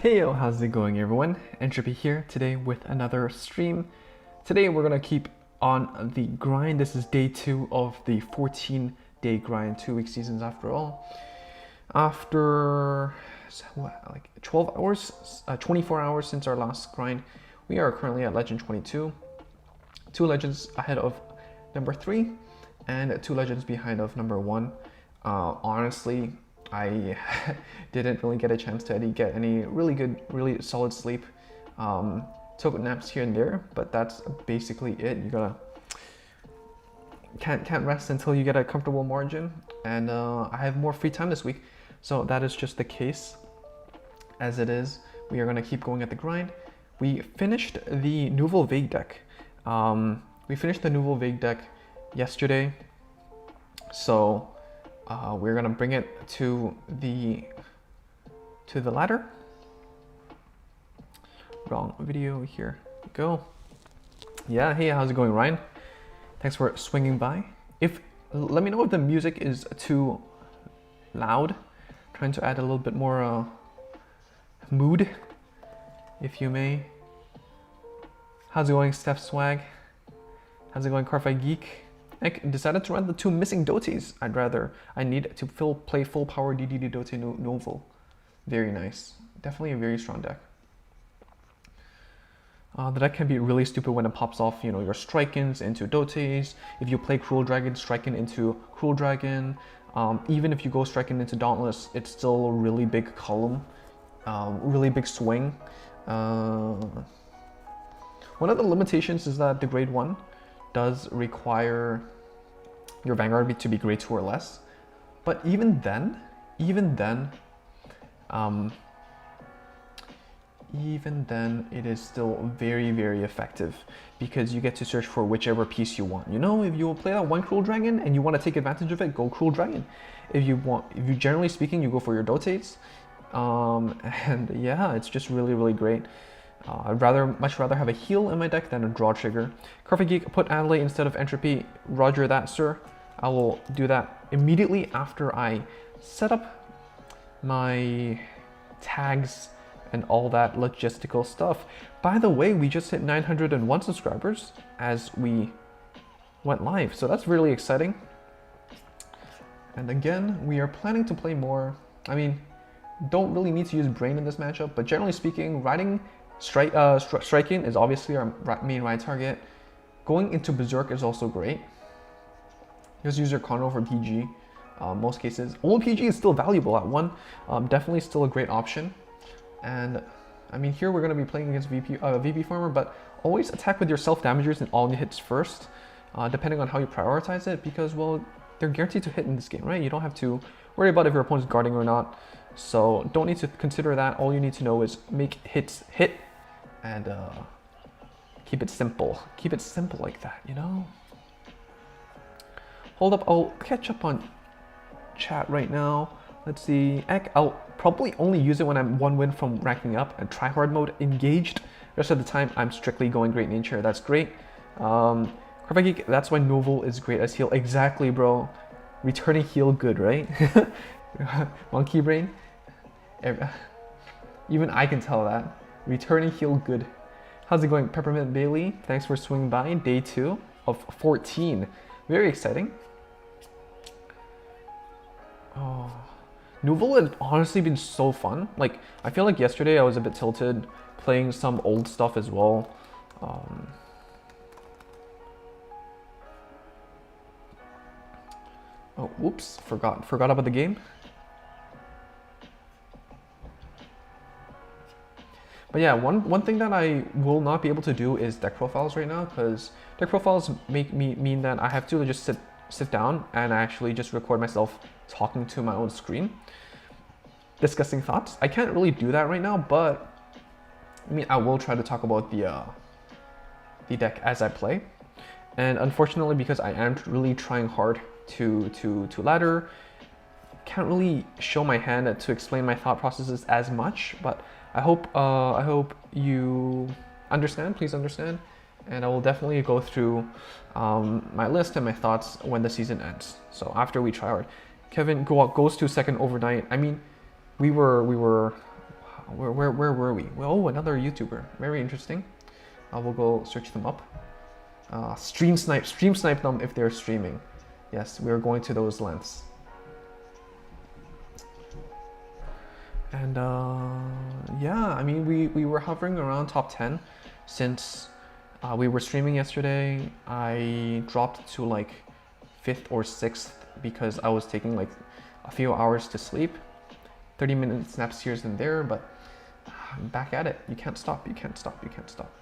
Heyo, how's it going everyone? Entropy here today with another stream. Today we're gonna keep on the grind. This is day 2 of the 14-day grind, 2-week seasons after all. After like 12 hours, 24 hours since our last grind, we are currently at legend 22. 2 legends ahead of number 3 and 2 legends behind of number 1. Honestly, I didn't really get a chance to get any really good, really solid sleep. Took naps here and there, but that's basically it. You can't rest until you get a comfortable margin, and I have more free time this week, so that is just the case as it is. We are gonna keep going at the grind. We finished the Nouvelle Vague deck. We finished the Nouvelle Vague deck yesterday, so we're gonna bring it to the ladder. Wrong video, here we go. Yeah, hey, how's it going, Ryan? Thanks for swinging by. Let me know if the music is too loud. Trying to add a little bit more mood, if you may. How's it going, Steph Swag? How's it going, Cardfight Geek? I decided to run the 2 missing doties. I need to play full power DDD Dote Novel. Very nice. Definitely a very strong deck. The deck can be really stupid when it pops off, you know, your strike-ins into dotes. If you play Cruel Dragon, strike-in into Cruel Dragon. Even if you go strike-in into Dauntless, it's still a really big column, really big swing. One of the limitations is that the grade 1 does require your Vanguard to be grade 2 or less, but even then it is still very, very effective because you get to search for whichever piece you want. You know, if you play that 1 Cruel Dragon and you want to take advantage of it, go Cruel Dragon. If you generally speaking, you go for your dotates. And yeah, it's just really, really great. I'd much rather have a heal in my deck than a draw trigger. Cardfight Geek, put Adelaide instead of Entropy. Roger that, sir. I will do that immediately after I set up my tags and all that logistical stuff. By the way, we just hit 901 subscribers as we went live, so that's really exciting. And again, we are planning to play more. I mean, don't really need to use brain in this matchup, but generally speaking, striking is obviously our main ride target. Going into Berserk is also great. Just use your Chrono for PG. Most cases, only PG is still valuable at 1. Definitely still a great option. And I mean, here we're going to be playing against VP Farmer, but always attack with your self-damagers and all hits first, depending on how you prioritize it, because, well, they're guaranteed to hit in this game, right? You don't have to worry about if your opponent's guarding or not. So don't need to consider that. All you need to know is make hits hit and keep it simple. Keep it simple like that, you know? Hold up, I'll catch up on chat right now. Let's see. I'll probably only use it when I'm 1 win from ranking up and try hard mode engaged. The rest of the time, I'm strictly going Great Nature. That's great. Cardfight Geek, that's why Novel is great as heal. Exactly, bro. Returning heal good, right? Monkey brain. Even I can tell that. Returning heal good. How's it going, Peppermint Bailey? Thanks for swinging by. Day 2 of 14. Very exciting. Oh, Nouvelle has honestly been so fun. Like, I feel like yesterday I was a bit tilted playing some old stuff as well. Oh, whoops, forgot about the game. But yeah, one thing that I will not be able to do is deck profiles right now, because deck profiles mean that I have to just sit down and actually just record myself talking to my own screen, discussing thoughts. I can't really do that right now, but I mean, I will try to talk about the deck as I play. And unfortunately, because I am really trying hard to ladder, can't really show my hand to explain my thought processes as much, but I hope you understand. Please understand, and I will definitely go through my list and my thoughts when the season ends. So after we try hard, Kevin goes to second overnight. I mean, we were Where were we? Oh, another YouTuber. Very interesting. We'll go search them up. Stream snipe them if they're streaming. Yes, we're going to those lengths. And yeah, I mean, we were hovering around top 10 since we were streaming yesterday. I dropped to like 5th or 6th because I was taking like a few hours to sleep. 30-minute snaps here and there, but I'm back at it. You can't stop, you can't stop, you can't stop.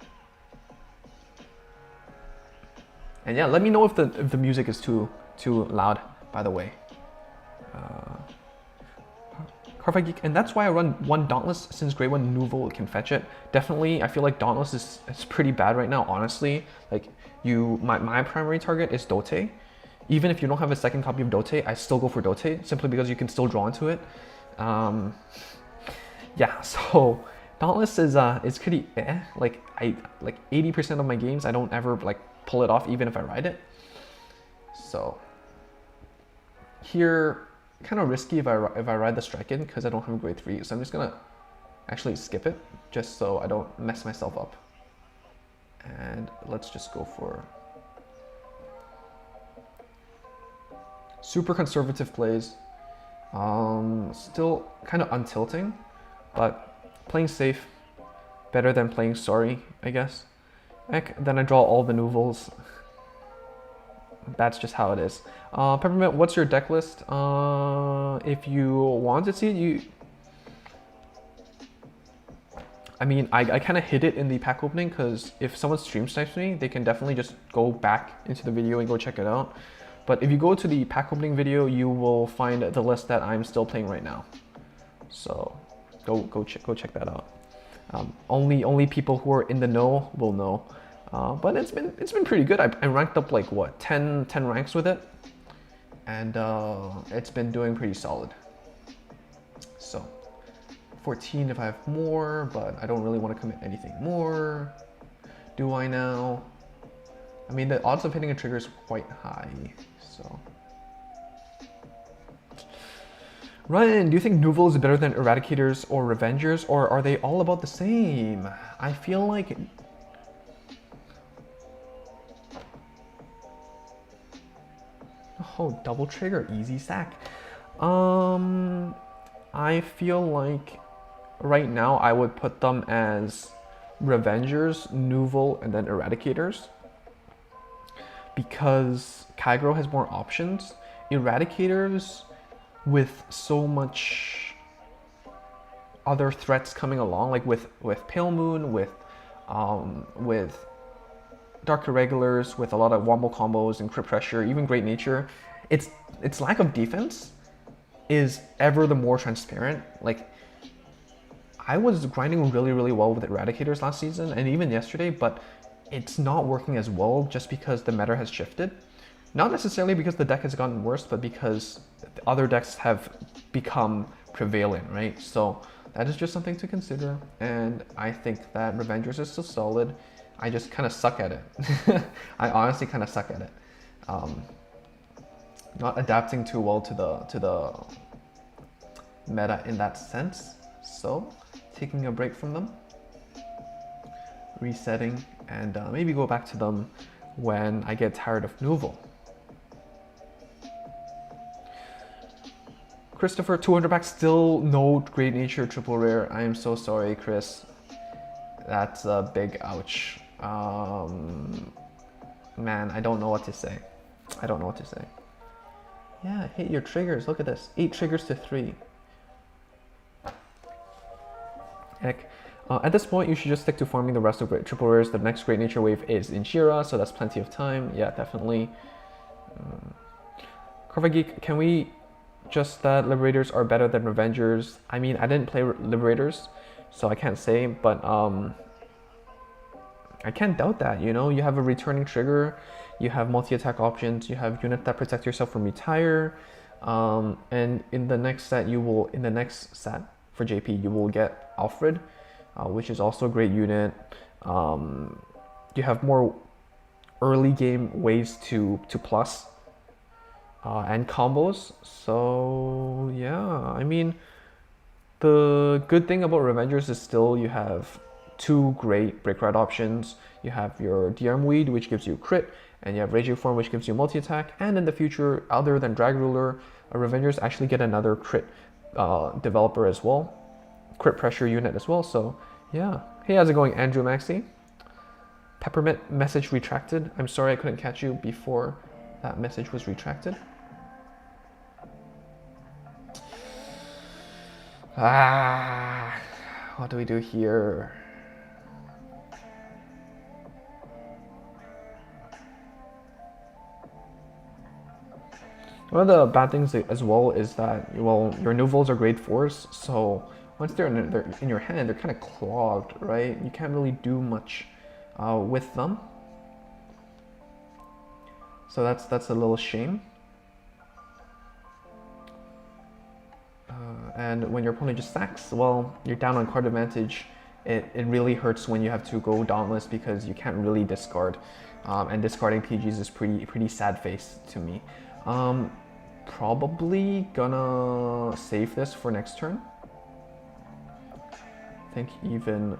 And yeah, let me know if the music is too loud, by the way. Cardfight Geek, and that's why I run one Dauntless, since grade 1 Nouvelle can fetch it. Definitely, I feel like Dauntless is pretty bad right now, honestly. Like, my primary target is Dote. Even if you don't have a second copy of Dote, I still go for Dote, simply because you can still draw into it. Yeah, so Dauntless is pretty eh. Like 80% of my games, I don't ever like pull it off, even if I ride it. So here, kind of risky if I ride the Strike-In because I don't have a grade 3. So I'm just gonna actually skip it just so I don't mess myself up. And let's just go for super conservative plays. Still kind of untilting, but playing safe, better than playing sorry, I guess. Heck, then I draw all the Nouvelles. That's just how it is. Peppermint, what's your deck list? If you want to see it, I mean, I kind of hid it in the pack opening because if someone stream snipes me, they can definitely just go back into the video and go check it out. But if you go to the pack opening video, you will find the list that I'm still playing right now. So go check that out. Only people who are in the know will know. But it's been pretty good. I ranked up like what 10 ranks with it, and it's been doing pretty solid. So 14 if I have more, but I don't really want to commit anything more. Do I now? I mean, the odds of hitting a trigger is quite high. So Ryan, do you think Nouvelle is better than Eradicators or Revengers, or are they all about the same? I feel like double trigger, easy sack. I feel like right now I would put them as Revengers, Nouvelle, and then Eradicators. Because Kagero has more options. Eradicators, with so much other threats coming along, like with Pale Moon, with Dark Irregulars, with a lot of wombo combos and crit pressure, even Great Nature, its lack of defense is ever the more transparent. Like, I was grinding really well with Eradicators last season and even yesterday, but it's not working as well just because the meta has shifted. Not necessarily because the deck has gotten worse, but because the other decks have become prevalent, right? So that is just something to consider, and I think that Revengers is still solid. I just kind of suck at it. I honestly kind of suck at it. Not adapting too well to the meta in that sense. So taking a break from them, resetting, and maybe go back to them when I get tired of Nouvelle. Christopher, 200 packs, still no Great Nature triple rare. I am so sorry, Chris. That's a big ouch. Man, I don't know what to say. I don't know what to say. Yeah, hit your triggers. Look at this. 8 triggers to 3. Heck. At this point, you should just stick to farming the rest of triple rares. The next Great Nature wave is in Shira, so that's plenty of time. Yeah, definitely. Cardfight Geek, can we just that Liberators are better than Revengers? I mean, I didn't play Liberators, so I can't say, but I can't doubt that, you know? You have a returning trigger, you have multi-attack options, you have units that protect yourself from retire, and in the next set, for JP, you will get Alfred, which is also a great unit. You have more early game ways to plus and combos. So yeah, I mean, The good thing about Revengers is still you have two great break ride options. You have your DRM Weed, which gives you crit, and you have Raging Form, which gives you multi-attack. And in the future, other than Drag Ruler, Revengers actually get another crit developer as well. Crit pressure unit as well, so yeah. Hey, how's it going, Andrew Maxey? Peppermint message retracted. I'm sorry I couldn't catch you before that message was retracted. What do we do here? One of the bad things as well is that, well, your Nouvelles are grade 4s, so once they're in your hand, they're kind of clogged, right? You can't really do much with them. So that's a little shame. And when your opponent just sacks, well, you're down on card advantage. It really hurts when you have to go dauntless because you can't really discard. And discarding PGs is pretty sad face to me. Probably gonna save this for next turn. I think even...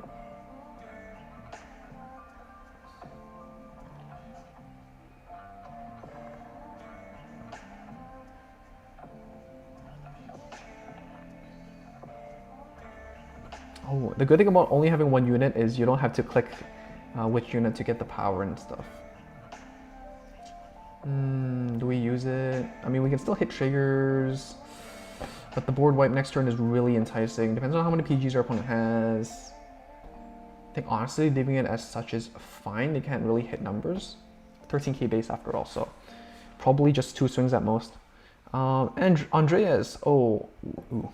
Oh, the good thing about only having one unit is you don't have to click which unit to get the power and stuff. Do we use it? I mean, we can still hit triggers, but the board wipe next turn is really enticing. Depends on how many PGs our opponent has. I think honestly, leaving it as such is fine. They can't really hit numbers. 13k base after all, so probably just 2 swings at most. And Andreas, oh, ooh.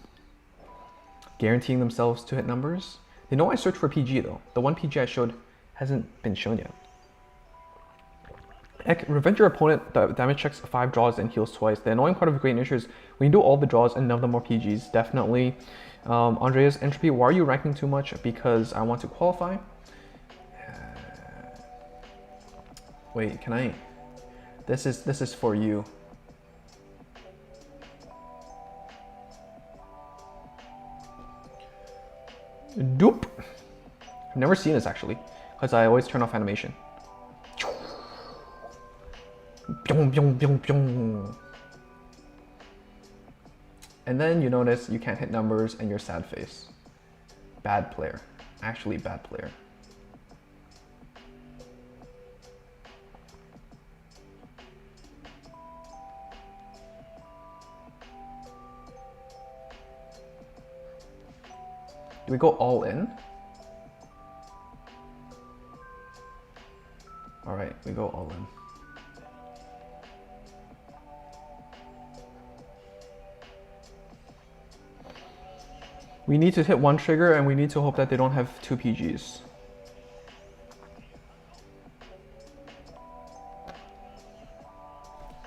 Guaranteeing themselves to hit numbers. They know I search for PG though. The one PG I showed hasn't been shown yet. Revenge your opponent, the damage checks 5 draws and heals twice. The annoying part of Great Nature is when you do all the draws and none of them are PGs, definitely. Andreas, Entropy, why are you ranking too much? Because I want to qualify. Wait, can I? This is for you. Doop. I've never seen this actually, because I always turn off animation. And then you notice you can't hit numbers and you're sad face. Bad player. Actually bad player. Do we go all in? All right, we go all in. We need to hit one trigger and we need to hope that they don't have 2 PGs.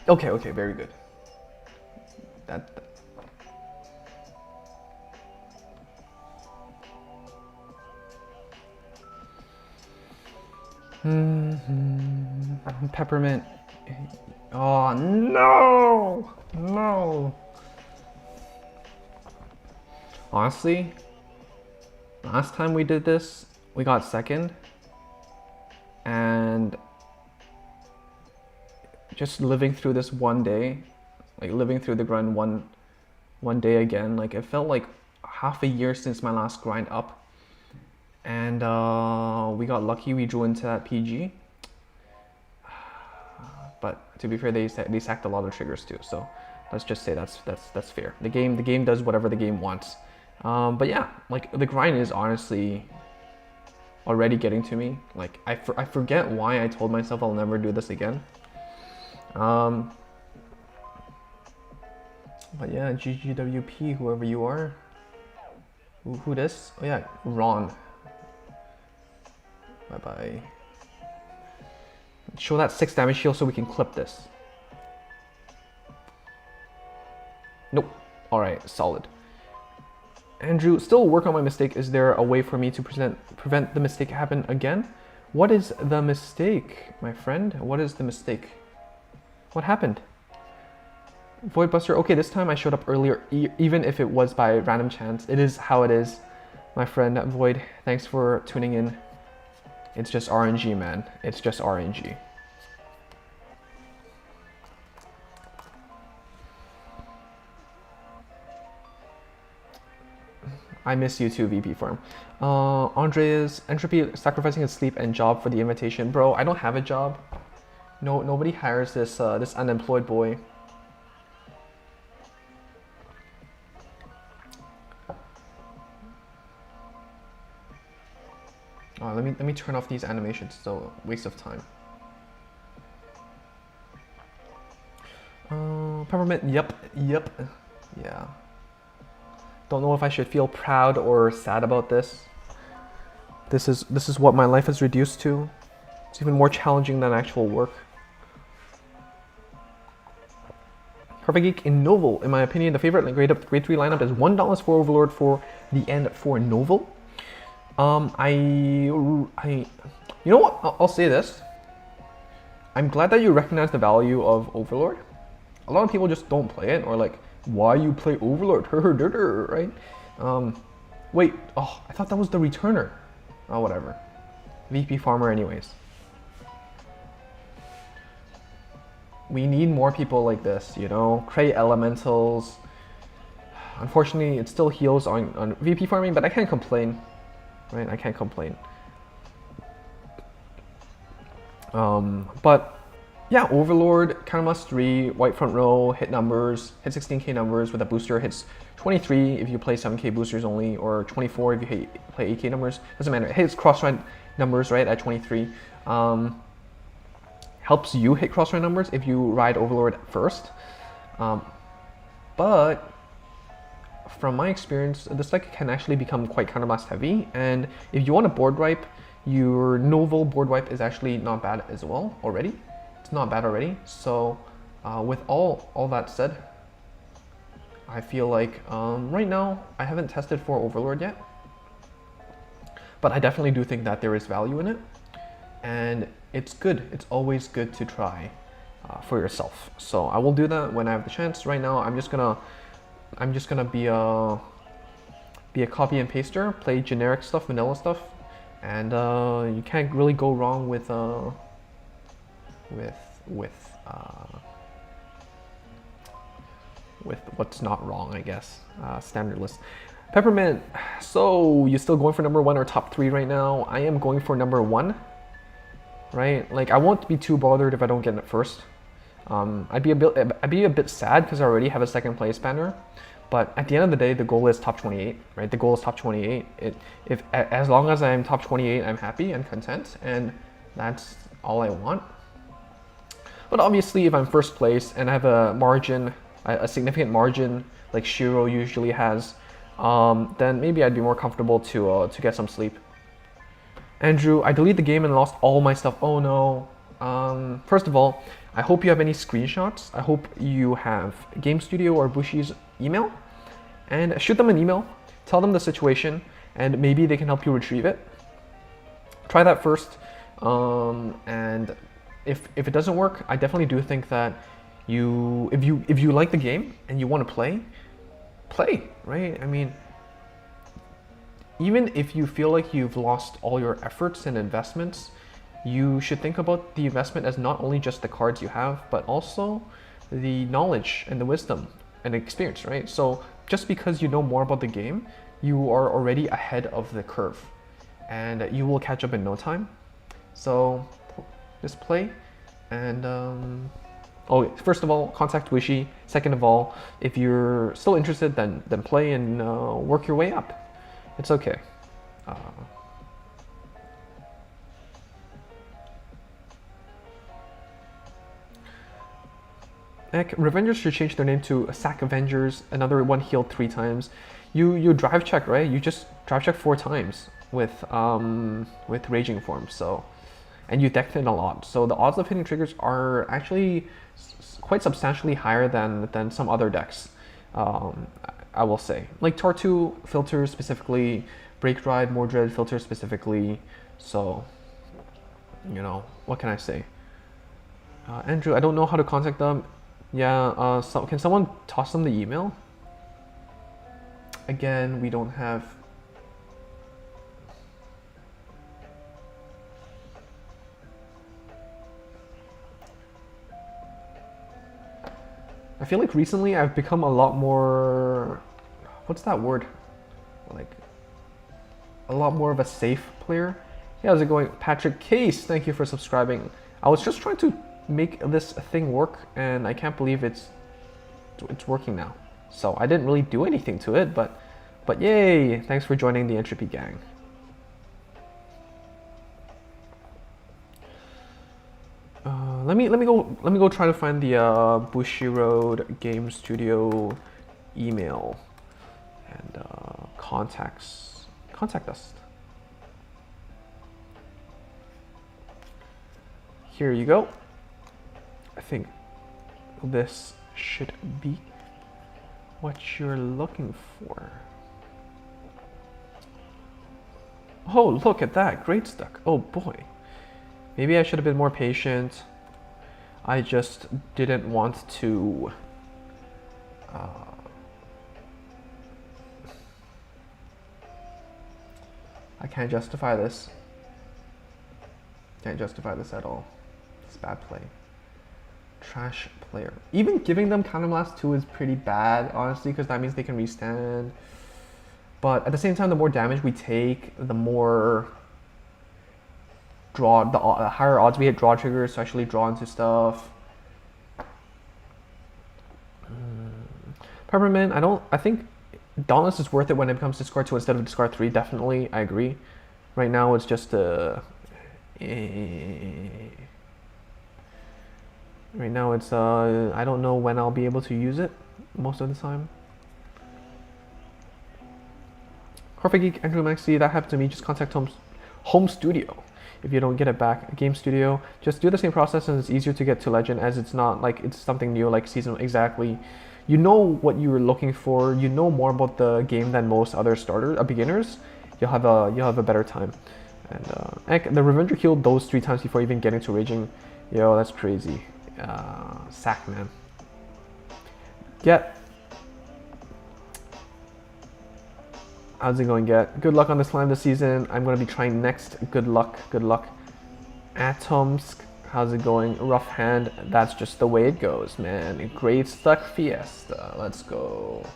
Okay, okay, very good. That. Peppermint. Oh no! No! Honestly, last time we did this, we got second. And just living through this one day, like living through the grind one day again, like it felt like half a year since my last grind up. And we got lucky, we drew into that PG. But to be fair, they sacked a lot of triggers too, so let's just say that's fair. The game does whatever the game wants. But yeah, like the grind is honestly already getting to me. Like I forget why I told myself I'll never do this again. But yeah, GGWP, whoever you are. Who this? Oh yeah, Ron. Bye bye. Show that 6 damage heal so we can clip this. Nope. Alright, solid. Andrew, still work on my mistake. Is there a way for me to prevent the mistake happen again? What is the mistake, my friend? What is the mistake? What happened? Void Buster. Okay, this time I showed up earlier, even if it was by random chance. It is how it is, my friend Void. Thanks for tuning in. It's just RNG, man. It's just RNG. I miss you too, VP Farm. Andreas, Entropy sacrificing his sleep and job for the invitation. Bro, I don't have a job. No, nobody hires this this unemployed boy. Let me turn off these animations. It's a waste of time. Peppermint. Yep. Yeah. Don't know if I should feel proud or sad about this. This is what my life has reduced to. It's even more challenging than actual work. Perfect Geek in Novel, in my opinion, the favorite grade 3 lineup is $1 for Overlord for the end for Novel. You know what? I'll say this. I'm glad that you recognize the value of Overlord. A lot of people just don't play it, or like, why you play Overlord? Right? Wait. Oh, I thought that was the returner. Oh, whatever. VP Farmer, anyways. We need more people like this, you know? Create elementals. Unfortunately, it still heals on VP farming, but I can't complain. Right? I can't complain. But yeah, Overlord, kind of must 3, white front row, hit numbers, hit 16k numbers with a booster, hits 23 if you play 7k boosters only, or 24 if you play 8k numbers. Doesn't matter. It hits cross-run numbers, right, at 23. Helps you hit cross-run numbers if you ride Overlord first. But from my experience, this deck can actually become quite counterblast heavy, and if you want a board wipe, your Novel board wipe is actually not bad as well already. It's not bad already. So with all that said, I feel like right now I haven't tested for Overlord yet, but I definitely do think that there is value in it, and it's good. It's always good to try for yourself. So I will do that when I have the chance. Right now, I'm just gonna be a copy and paster, play generic stuff, vanilla stuff, and you can't really go wrong with what's not wrong, I guess. Standard list. Peppermint. So you still going for number 1 or top 3 right now? I am going for number 1. Right? Like, I won't be too bothered if I don't get it first. I'd be a bit sad because I already have a second place banner. But at the end of the day, the goal is top 28, right? The goal is top 28. As long as I'm top 28, I'm happy and content, and that's all I want. But obviously, if I'm first place and I have a margin, a significant margin like Shiro usually has, then maybe I'd be more comfortable to get some sleep. Andrew, I deleted the game and lost all my stuff. Oh no. First of all, I hope you have any screenshots. I hope you have Game Studio or Bushi's email, and shoot them an email, tell them the situation, and maybe they can help you retrieve it. Try that first, and if it doesn't work, I definitely do think that if you like the game and you want to play, right? I mean, even if you feel like you've lost all your efforts and investments, you should think about the investment as not only just the cards you have, but also the knowledge and the wisdom and experience, right? So just because you know more about the game, you are already ahead of the curve, and you will catch up in no time. So just play, and first of all, contact Wishy. Second of all, if you're still interested, then play and work your way up. It's okay. Revengers should change their name to Sack Avengers. Another one healed 3 times. You drive check, right? You just drive check 4 times with Raging Form. So, and you decked in a lot. So the odds of hitting triggers are actually quite substantially higher than some other decks. I will say, like Tortu filters specifically, Break Ride, Mordred filters specifically. So, you know, what can I say? Andrew, I don't know how to contact them. Yeah, so can someone toss them the email? Again, we don't have... I feel like recently I've become a lot more... What's that word? Like, a lot more of a safe player. Yeah, how's it going? Patrick Case, thank you for subscribing. I was just trying to make this thing work, and I can't believe it's working now. So I didn't really do anything to it, but yay! Thanks for joining the Entropy gang. Let me go try to find the Bushy Road Game Studio email and contact us. Here you go. I think this should be what you're looking for. Oh, look at that, great stuck. Oh boy. Maybe I should have been more patient. I just didn't want to I can't justify this. Can't justify this at all. It's bad play. Trash player. Even giving them Counterblast 2 is pretty bad, honestly, because that means they can restand. But at the same time, the more damage we take, the more the higher odds we hit draw triggers to actually draw into stuff. Peppermint, I think Dauntless is worth it when it becomes discard 2 instead of discard 3, definitely, I agree. Right now it's just right now it's I don't know when I'll be able to use it most of the time. Perfect Geek, Andrew Maxi, that happened to me. Just contact Home Studio. If you don't get it back, Game Studio, just do the same process, and it's easier to get to Legend, as it's not like it's something new like season. Exactly, you know what you were looking for. You know more about the game than most other beginners. You'll have a better time. And the Revenger killed those 3 times before even getting to Raging. Yo, that's crazy. Sack, man. Get. How's it going, Get? Good luck on the slime this season. I'm going to be trying next. Good luck. Good luck. Atoms. How's it going? Rough hand. That's just the way it goes, man. Great stuck Fiesta. Let's go.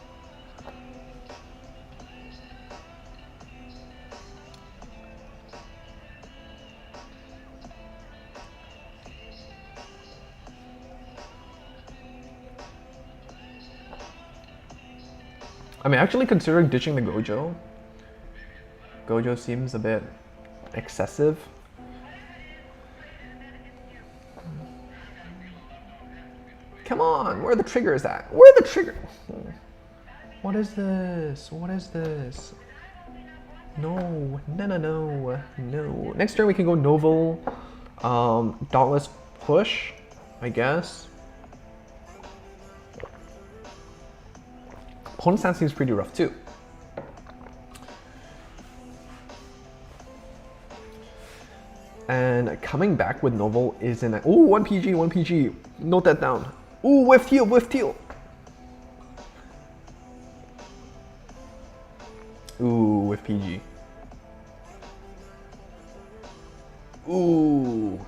I'm actually considering ditching the Gojo. Gojo seems a bit excessive. Come on, where are the triggers at? Where are the triggers? What is this? What is this? No. Next turn we can go Novel, Dauntless push, I guess. Opponent's hand seems pretty rough too. And coming back with Novel is an... Ooh, 1 PG, 1 PG. Note that down. Ooh, whiff teal, whiff teal. Ooh, whiff PG. Ooh.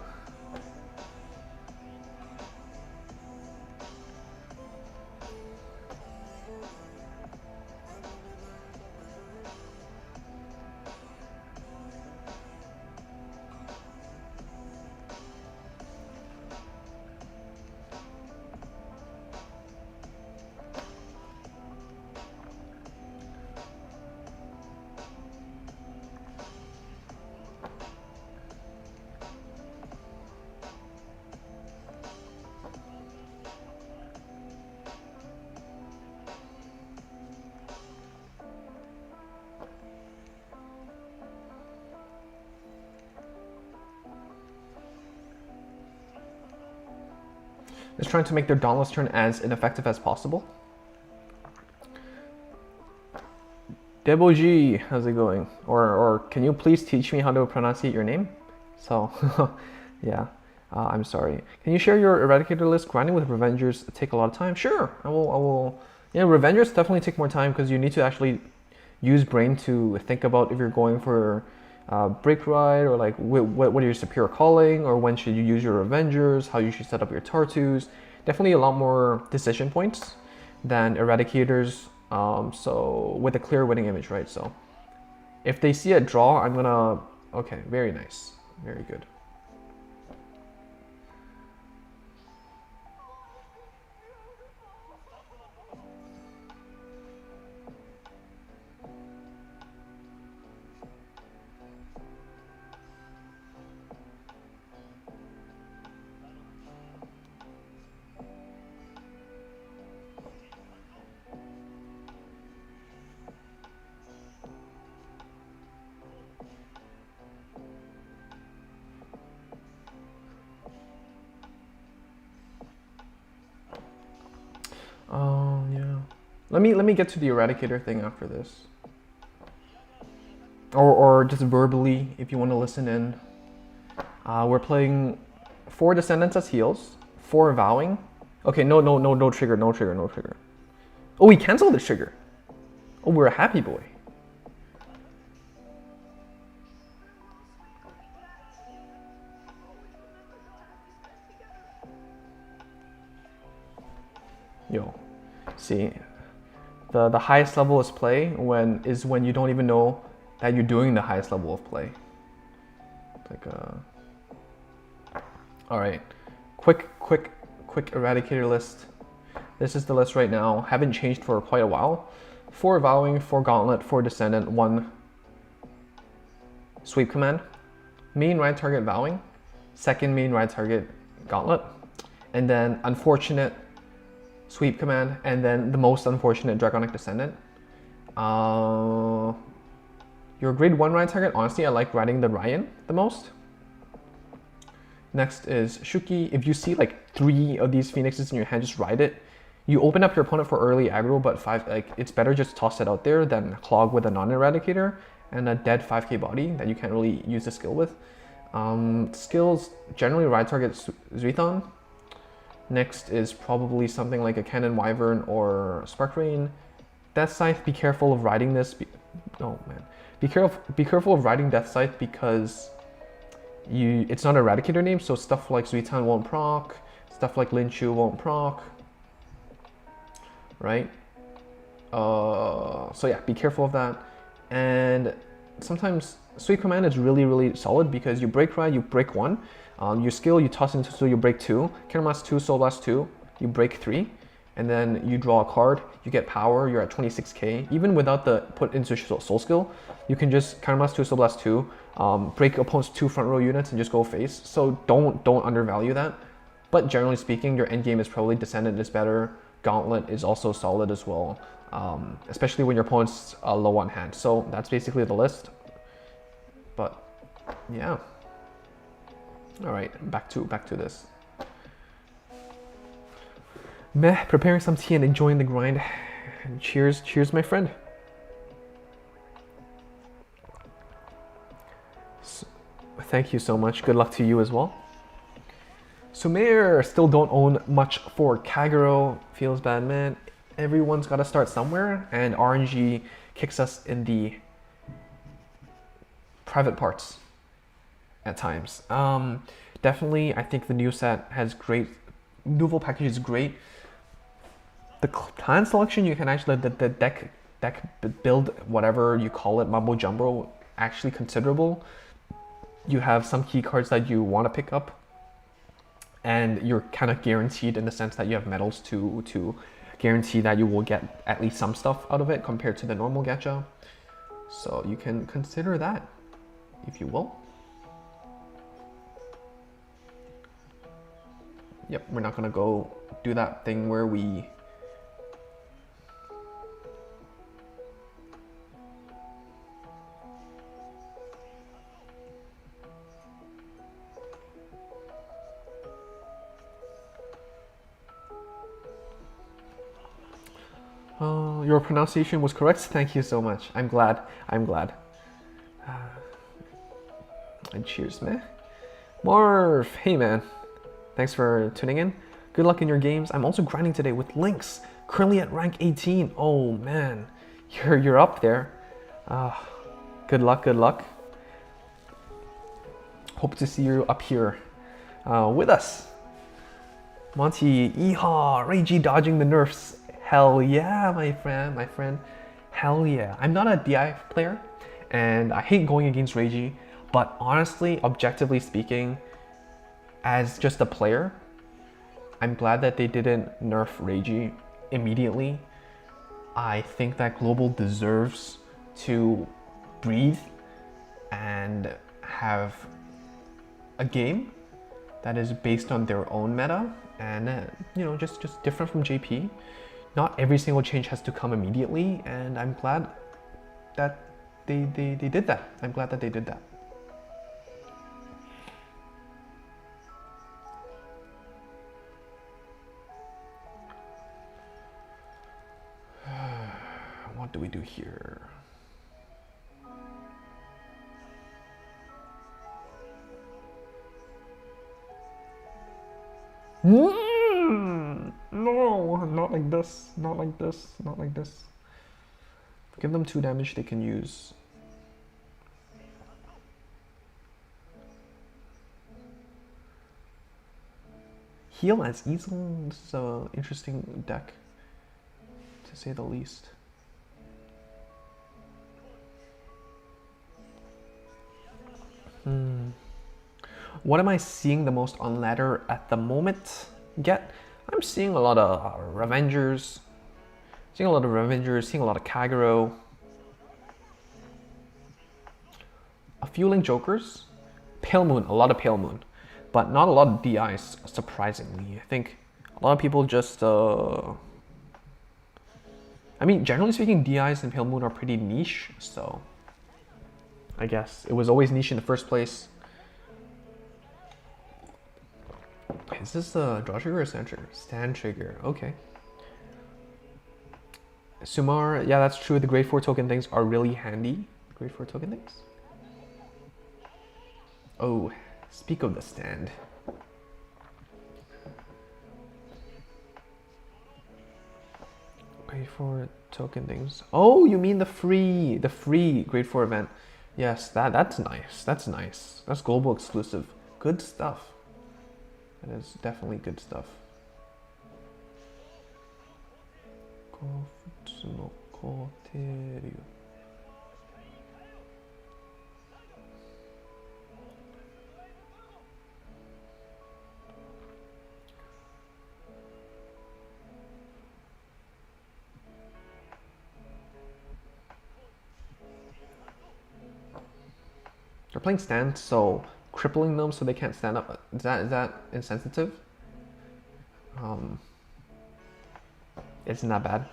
Is trying to make their Dauntless turn as ineffective as possible. Deboji, how's it going? Or can you please teach me how to pronounce your name? So, yeah. I'm sorry. Can you share your Eradicator list? Grinding with Revengers take a lot of time. Sure, I will. Yeah, Revengers definitely take more time because you need to actually use brain to think about if you're going for break ride or like what are your superior calling, or when should you use your Revengers, how you should set up your Tartus. Definitely a lot more decision points than Eradicators. So with a clear winning image, right? So if they see a draw, I'm gonna, okay, very nice, very good. Oh yeah. Let me get to the Eradicator thing after this. Or just verbally if you want to listen in. We're playing 4 Descendants as heals, 4 Vowing. Okay, no trigger, no trigger, no trigger. Oh, we canceled the trigger. Oh, we're a happy boy. Yo, see, the highest level is play when you don't even know that you're doing the highest level of play. It's like all right, quick Eradicator list. This is the list right now. Haven't changed for quite a while. 4 Vowing, 4 Gauntlet, 4 Descendant, 1 Sweep Command. Main ride target Vowing, second main ride target Gauntlet, and then unfortunate Sweep Command, and then the most unfortunate Draconic Descendant. Your grade 1 ride target, honestly, I like riding the Ryan the most. Next is Shuki. If you see like 3 of these Phoenixes in your hand, just ride it. You open up your opponent for early aggro, but 5, like, it's better just toss it out there than clog with a non-Eradicator and a dead 5k body that you can't really use the skill with. Skills, generally ride target Zuithon. Next is probably something like a Cannon Wyvern or Spark Rain. Death Scythe, be careful of riding this. Oh man, be careful of riding Death Scythe because it's not an Eradicator name, so stuff like Zuithon won't proc, stuff like Linchu won't proc, right? So yeah, be careful of that. And sometimes Sweep Command is really solid because you break ride, you break 1. You skill, you toss into, so you break 2. Counterblast 2, Soul Blast 2, you break 3. And then you draw a card, you get power, you're at 26k. Even without the put into soul skill, you can just Counterblast 2, Soul Blast 2, break opponent's 2 front row units and just go face. So don't undervalue that. But generally speaking, your end game is probably Descendant is better. Gauntlet is also solid as well, especially when your opponent's low on hand. So that's basically the list. But yeah. All right, back to this. Meh, preparing some tea and enjoying the grind. Cheers, my friend. So, thank you so much. Good luck to you as well. Sumer, still don't own much for Kagero. Feels bad, man. Everyone's got to start somewhere, and RNG kicks us in the private parts at times. Definitely, I think the new set has great, Nouvelle package is great. The clan selection, you can actually, the deck build, whatever you call it, mumbo jumbo, actually considerable. You have some key cards that you want to pick up, and you're kind of guaranteed in the sense that you have medals to guarantee that you will get at least some stuff out of it compared to the normal gacha. So you can consider that, if you will. Yep, we're not gonna go do that thing where we your pronunciation was correct. Thank you so much. I'm glad. And cheers, man. Marv, hey man. Thanks for tuning in. Good luck in your games. I'm also grinding today with Lynx, currently at rank 18. Oh man, you're up there. Good luck, good luck. Hope to see you up here with us. Monty, yeehaw, Reiji dodging the nerfs. Hell yeah, my friend. Hell yeah. I'm not a DI player, and I hate going against Reiji, but honestly, objectively speaking, as just a player, I'm glad that they didn't nerf Reiji immediately. I think that Global deserves to breathe and have a game that is based on their own meta and you know, just different from JP. Not every single change has to come immediately, and I'm glad that they did that. I'm glad that they did that. What do we do here? No, not like this, not like this, not like this. Give them 2 damage they can use. Heal as Easel. This is an interesting deck, to say the least. What am I seeing the most on ladder at the moment? I'm seeing a lot of Revengers. Seeing a lot of Kagero. A few Link Jokers. Pale Moon, a lot of Pale Moon. But not a lot of DIs, surprisingly. I think a lot of people just... I mean, generally speaking, DIs and Pale Moon are pretty niche, so... I guess it was always niche in the first place. Is this a draw trigger or stand trigger? Stand trigger, okay. Sumar, yeah, that's true. The grade 4 token things are really handy. Grade 4 token things? Oh, speak of the stand. Grade 4 token things. Oh, you mean the free grade 4 event. Yes, that's nice. That's nice. That's global exclusive. Good stuff. That is definitely good stuff. They're playing stand, so crippling them so they can't stand up. Is that insensitive? Isn't that bad?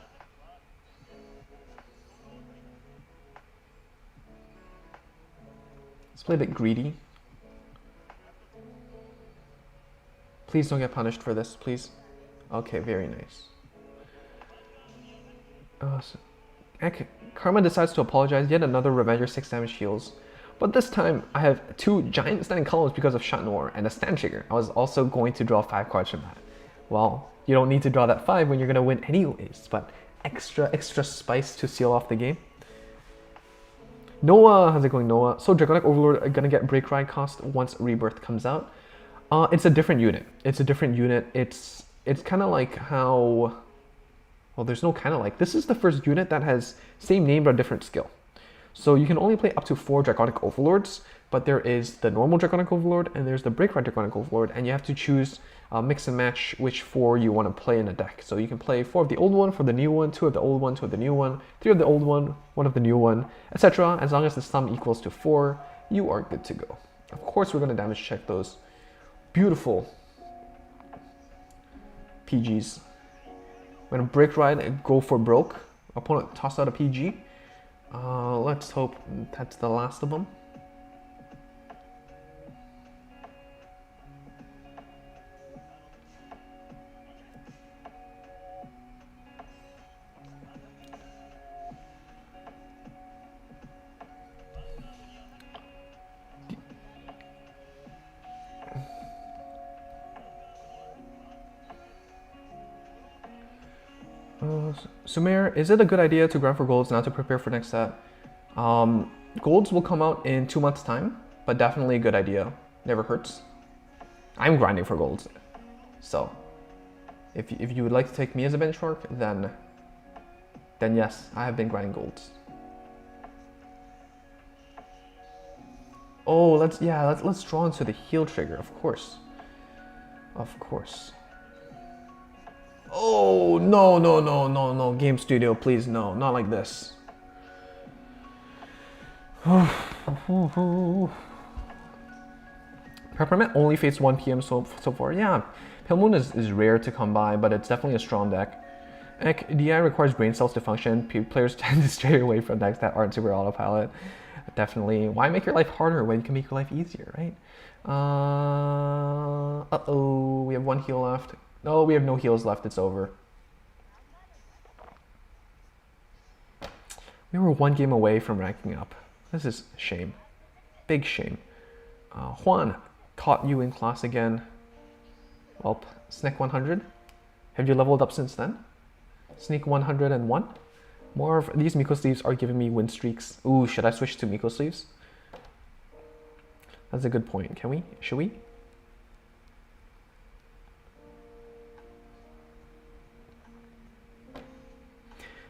Let's play a bit greedy. Please don't get punished for this, please. Okay, very nice. Karma decides to apologize. Yet another Revenger 6 damage heals. But this time, I have 2 giant standing columns because of Chat Noir and a stand trigger. I was also going to draw 5 cards from that. Well, you don't need to draw that 5 when you're going to win anyways, but extra spice to seal off the game. Noah, how's it going, Noah? So Draconic Overlord are going to get Break Ride cost once Rebirth comes out. It's a different unit. It's kind of like how... Well, there's no kind of like... This is the first unit that has same name but a different skill. So you can only play up to 4 Draconic Overlords, but there is the normal Draconic Overlord and there's the Break Ride Draconic Overlord, and you have to choose mix and match which 4 you want to play in a deck. So you can play 4 of the old one for the new one, 2 of the old one, 2 of the new one, 3 of the old one, 1 of the new one, etc. As long as the sum equals to 4, you are good to go. Of course, we're going to damage check those beautiful PGs. When Break Ride, go for broke. Opponent toss out a PG. Let's hope that's the last of them. Sumer, is it a good idea to grind for golds now to prepare for next set? Golds will come out in 2 months' time, but definitely a good idea. Never hurts. I'm grinding for golds, so if you would like to take me as a benchmark, then yes, I have been grinding golds. Oh, let's draw into the heal trigger, of course. Of course. Oh, no, Game Studio, please, no, not like this. Peppermint only faced 1 PM so far. Yeah, Pale Moon is rare to come by, but it's definitely a strong deck. DI requires brain cells to function. Players tend to stray away from decks that aren't super autopilot. Definitely. Why make your life harder when you can make your life easier, right? Uh-oh, we have 1 heal left. No, we have no heals left. It's over. We were 1 game away from ranking up. This is a shame. Big shame. Juan, caught you in class again. Well, Sneak 100. Have you leveled up since then? Sneak 101. More of these Miko sleeves are giving me win streaks. Ooh, should I switch to Miko sleeves? That's a good point. Can we? Should we?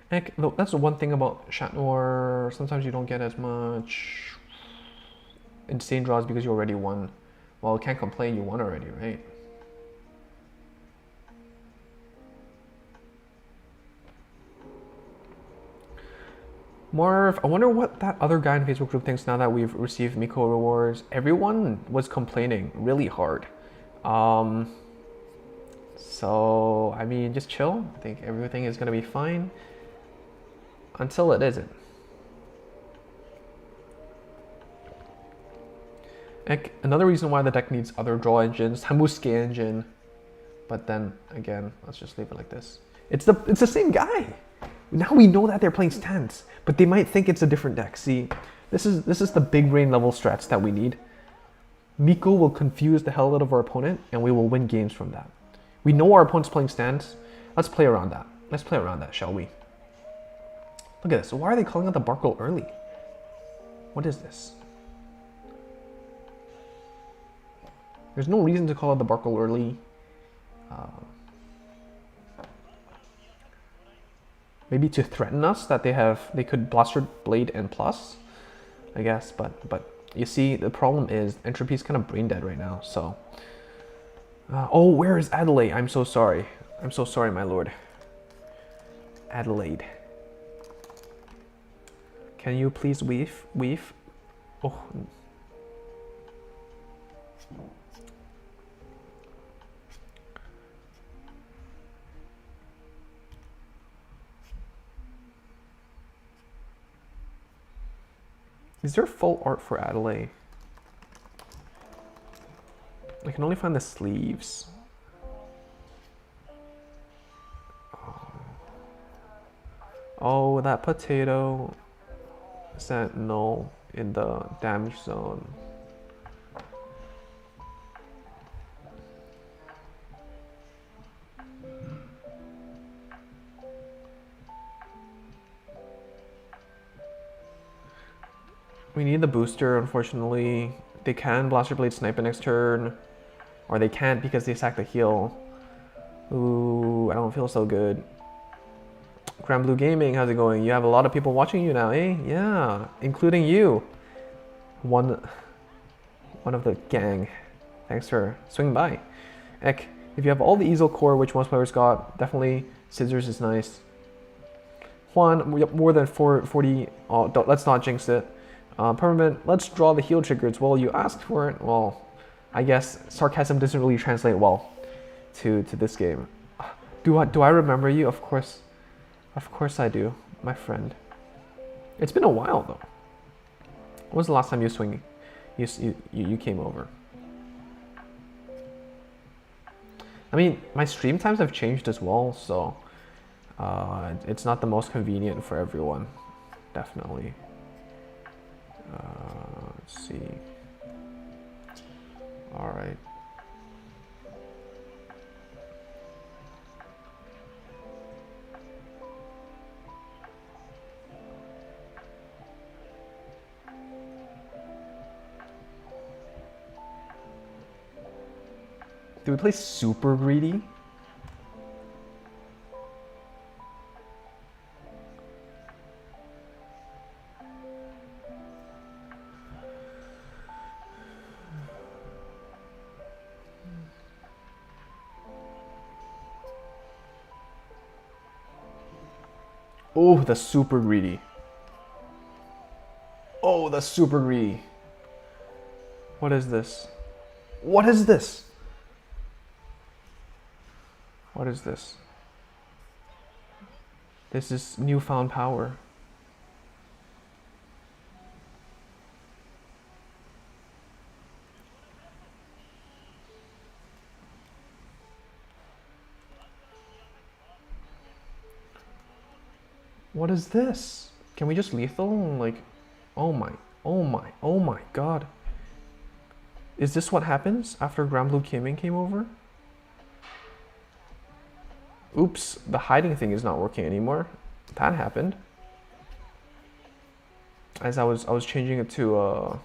Heck, though, that's the one thing about Chat Noir. Sometimes you don't get as much insane draws because you already won. Well, can't complain, you won already, right? Marv, I wonder what that other guy in the Facebook group thinks now that we've received Miko rewards. Everyone was complaining really hard. So, I mean, just chill. I think everything is gonna be fine. Until it isn't. Another reason why the deck needs other draw engines, Hamusuke engine. But then again, let's just leave it like this. It's the same guy. Now we know that they're playing stands, but they might think it's a different deck. See, this is the big brain level strats that we need. Miko will confuse the hell out of our opponent, and we will win games from that. We know our opponent's playing stands. Let's play around that. Let's play around that, shall we? Look at this. Why are they calling out the Barkle early? What is this? There's no reason to call out the Barkle early. Maybe to threaten us that they could Blaster Blade and plus, I guess. But you see, the problem is Entropy's kind of brain dead right now. So, oh, where is Adelaide? I'm so sorry. I'm so sorry, my lord. Adelaide. Can you please weave? Oh. Is there full art for Adelaide? I can only find the sleeves. Oh, that potato sentinel in the damage zone. We need the booster, unfortunately. They can Blaster Blade snipe it next turn, or they can't because they sack the heal. Ooh, I don't feel so good. Grand Blue Gaming, how's it going? You have a lot of people watching you now, eh? Yeah, including you. One of the gang. Thanks for swinging by. Heck, if you have all the easel core, which most players got, definitely Scissors is nice. Juan, more than 40. Oh, let's not jinx it. Permanent, let's draw the heal triggers. Well, you asked for it. Well, I guess sarcasm doesn't really translate well to this game. Do I remember you? Of course I do, my friend. It's been a while though. When was the last time you came over? I mean, my stream times have changed as well, so it's not the most convenient for everyone, definitely. Let's see. All right. Do we play super greedy? Oh, the super greedy. Oh, the super greedy. What is this? What is this? What is this? This is newfound power. What is this? Can we just lethal? Like, oh my god. Is this what happens after Granblue Gaming came over? Oops, the hiding thing is not working anymore. That happened. As I was changing it to our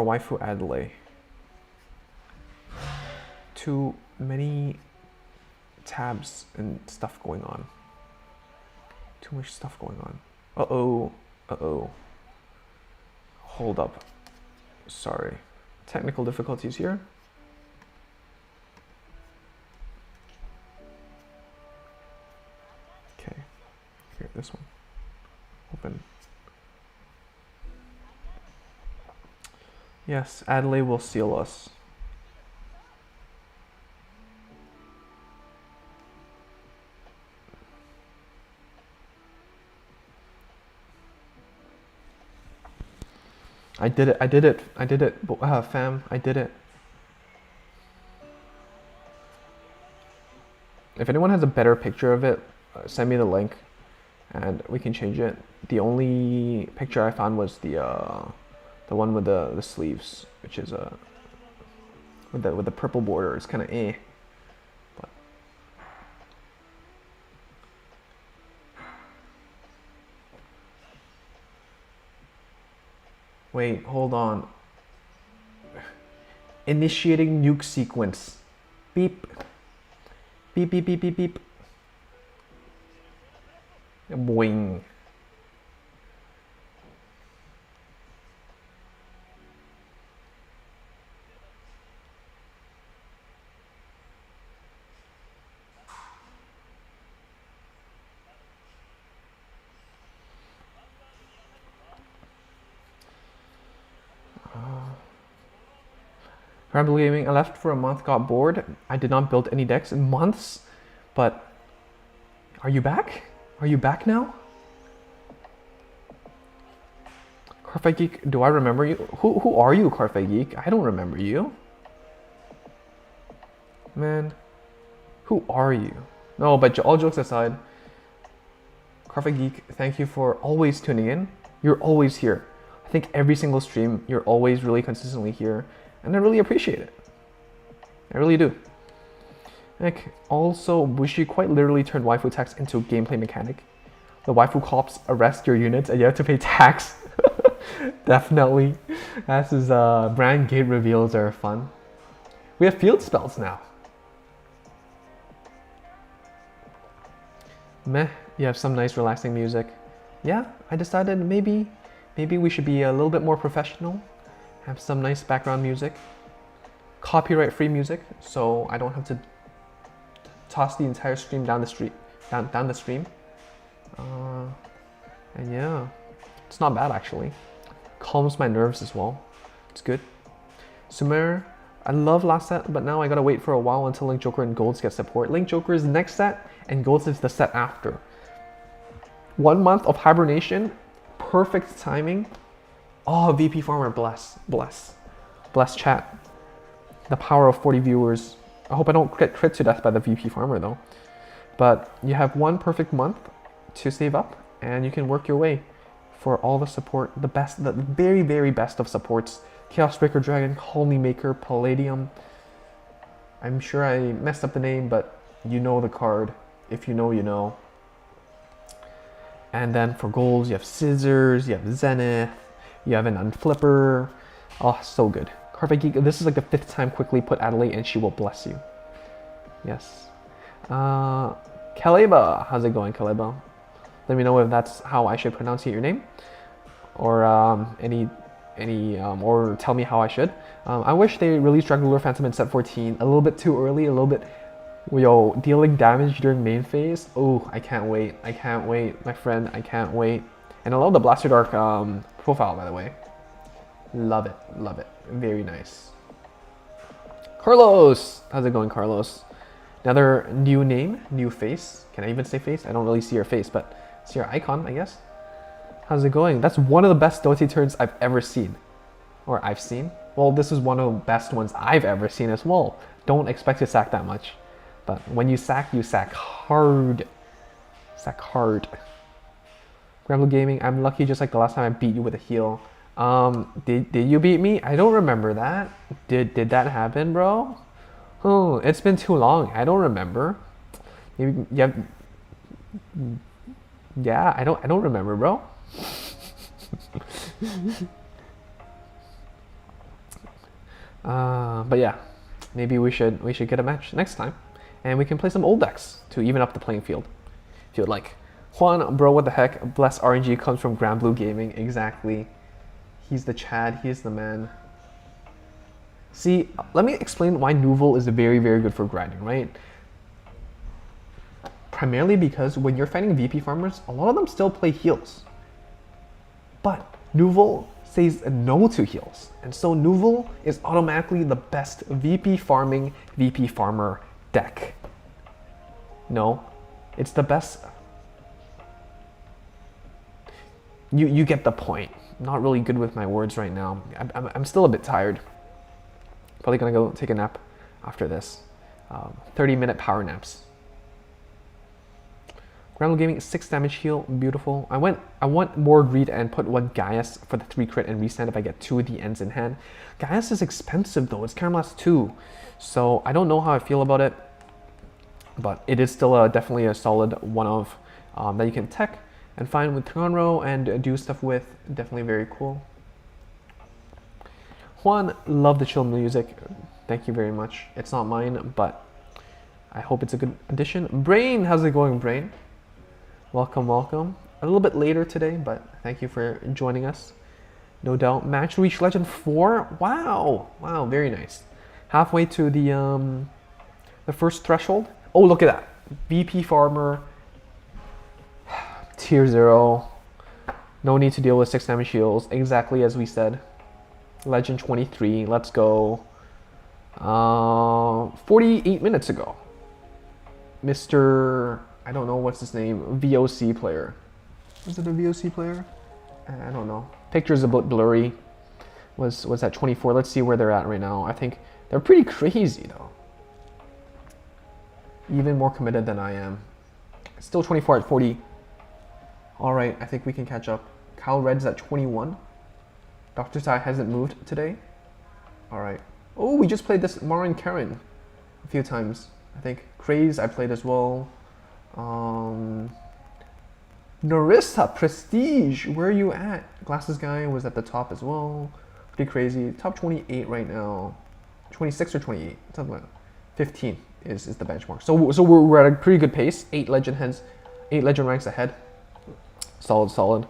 waifu Adelaide. Too many tabs and stuff going on. Too much stuff going on. Uh-oh. Uh-oh. Hold up. Sorry. Technical difficulties here. Okay. Here, this one. Open. Yes, Adelaide will seal us. I did it, fam, I did it. If anyone has a better picture of it, send me the link and we can change it. The only picture I found was the one with the sleeves, which is with the purple border. It's kind of eh. But wait, hold on. Initiating nuke sequence. Beep. Beep, beep, beep, beep, beep. Boing. Granblue Gaming, I left for a month, got bored. I did not build any decks in months, but are you back? Are you back now? Cardfight Geek, do I remember you? Who are you, Cardfight Geek? I don't remember you. Man, who are you? No, but all jokes aside, Cardfight Geek, thank you for always tuning in. You're always here. I think every single stream, you're always really consistently here. And I really appreciate it. I really do. Like, also, Bushi quite literally turned waifu tax into a gameplay mechanic. The waifu cops arrest your units and you have to pay tax. Definitely. As his brand gate reveals are fun. We have field spells now. Meh, you have some nice relaxing music. Yeah, I decided maybe we should be a little bit more professional. Have some nice background music, copyright-free music, so I don't have to toss the entire stream down the stream. And yeah, it's not bad actually. Calms my nerves as well. It's good. Sumer, I love last set, but now I gotta wait for a while until Link Joker and Golds get support. Link Joker is the next set, and Golds is the set after. 1 month of hibernation, perfect timing. Oh, VP Farmer, bless chat. The power of 40 viewers. I hope I don't get crit to death by the VP Farmer though. But you have 1 perfect month to save up and you can work your way for all the support, the best, the very, very best of supports. Chaos Breaker Dragon, Colony Maker, Palladium. I'm sure I messed up the name, but you know the card. If you know, you know. And then for goals, you have Scissors, you have Zenith, You have an Unflipper. Oh, so good. Cardfight Geek, this is like the 5th time. Quickly put Adelaide and she will bless you. Yes. Kaleba, how's it going, Kaleba? Let me know if that's how I should pronounce your name, or or tell me how I should. I wish they released Regular Phantom in set 14 a little bit too early, a little bit, dealing damage during main phase. Oh, I can't wait. I can't wait, my friend. I can't wait. And I love the Blaster Dark profile, by the way. Love it, love it. Very nice. Carlos, how's it going, Carlos? Another new name, new face. Can I even say face? I don't really see your face, but see your icon, I guess. How's it going? That's one of the best Dota turns I've ever seen. Or I've seen. Well, this is one of the best ones I've ever seen as well. Don't expect to sack that much. But when you sack hard. Sack hard. Gremlin Gaming, I'm lucky just like the last time I beat you with a heal. Did you beat me? I don't remember that. Did that happen, bro? Oh, it's been too long. I don't remember. Maybe, yeah, I don't remember, bro. But yeah, maybe we should get a match next time, and we can play some old decks to even up the playing field, if you would like. Juan, bro, what the heck? Bless RNG comes from Grand Blue Gaming. Exactly. He's the Chad. He's the man. See, let me explain why Nouvelle is very, very good for grinding, right? Primarily because when you're fighting VP farmers, a lot of them still play heals. But Nouvelle says no to heals. And so Nouvelle is automatically the best VP farming, VP farmer deck. No, it's the best. You get the point. Not really good with my words right now. I'm still a bit tired. Probably gonna go take a nap after this. 30-minute power naps. Gremlin Gaming, 6 damage heal, beautiful. I want more greed and put 1 Gaius for the 3 crit and restand if I get 2 of the ends in hand. Gaius is expensive though, it's Caramelast 2. So I don't know how I feel about it, but it is still definitely a solid one of that you can tech and find with Conroe and do stuff with. Definitely very cool. Juan, love the chill music. Thank you very much. It's not mine, but I hope it's a good addition. Brain, how's it going, Brain? Welcome, welcome. A little bit later today, but thank you for joining us. No doubt. Match reach legend 4. Wow, wow, very nice. Halfway to the first threshold. Oh, look at that. VP farmer, tier 0. No need to deal with 6 damage heals. Exactly as we said. Legend 23, let's go. 48 minutes ago. Mr. I don't know what's his name, VOC player. Was it a VOC player? I don't know. Picture's a bit blurry. Was at 24. Let's see where they're at right now. I think they're pretty crazy though. Even more committed than I am. Still 24 at 40. All right, I think we can catch up. Kyle Red's at 21. Dr. Sai hasn't moved today. All right. Oh, we just played this Marin Karen a few times. I think Craze I played as well. Narissa Prestige, where are you at? Glasses guy was at the top as well. Pretty crazy. Top 28 right now. 26 or 28. Something like that. 15 is the benchmark. So we're at a pretty good pace. 8 legend ranks ahead. Solid.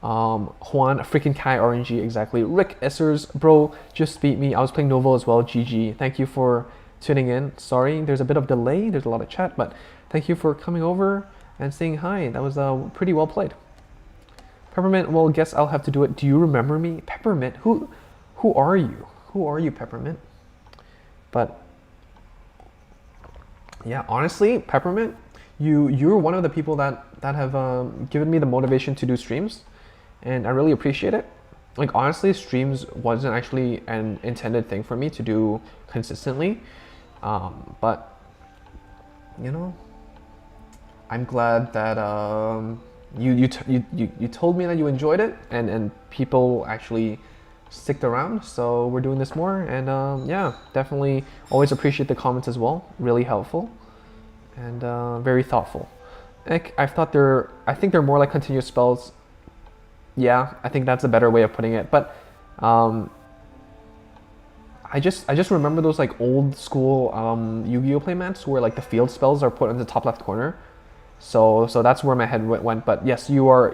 Juan, freaking Kai RNG, exactly. Rick Essers, bro, just beat me. I was playing Nouvelle as well. GG. Thank you for tuning in. Sorry, there's a bit of delay. There's a lot of chat, but thank you for coming over and saying hi. That was pretty well played. Peppermint, well, guess I'll have to do it. Do you remember me? Peppermint, who are you? Who are you, Peppermint? But yeah, honestly, Peppermint, you're one of the people that have given me the motivation to do streams, and I really appreciate it. Like honestly, streams wasn't actually an intended thing for me to do consistently, but you know, I'm glad that you told me that you enjoyed it, and people actually sticked around. So we're doing this more, and yeah, definitely always appreciate the comments as well. Really helpful and very thoughtful. I think they're more like continuous spells. Yeah, I think that's a better way of putting it. But I just remember those like old school Yu-Gi-Oh playmats where like the field spells are put in the top left corner. So that's where my head went. But yes, you are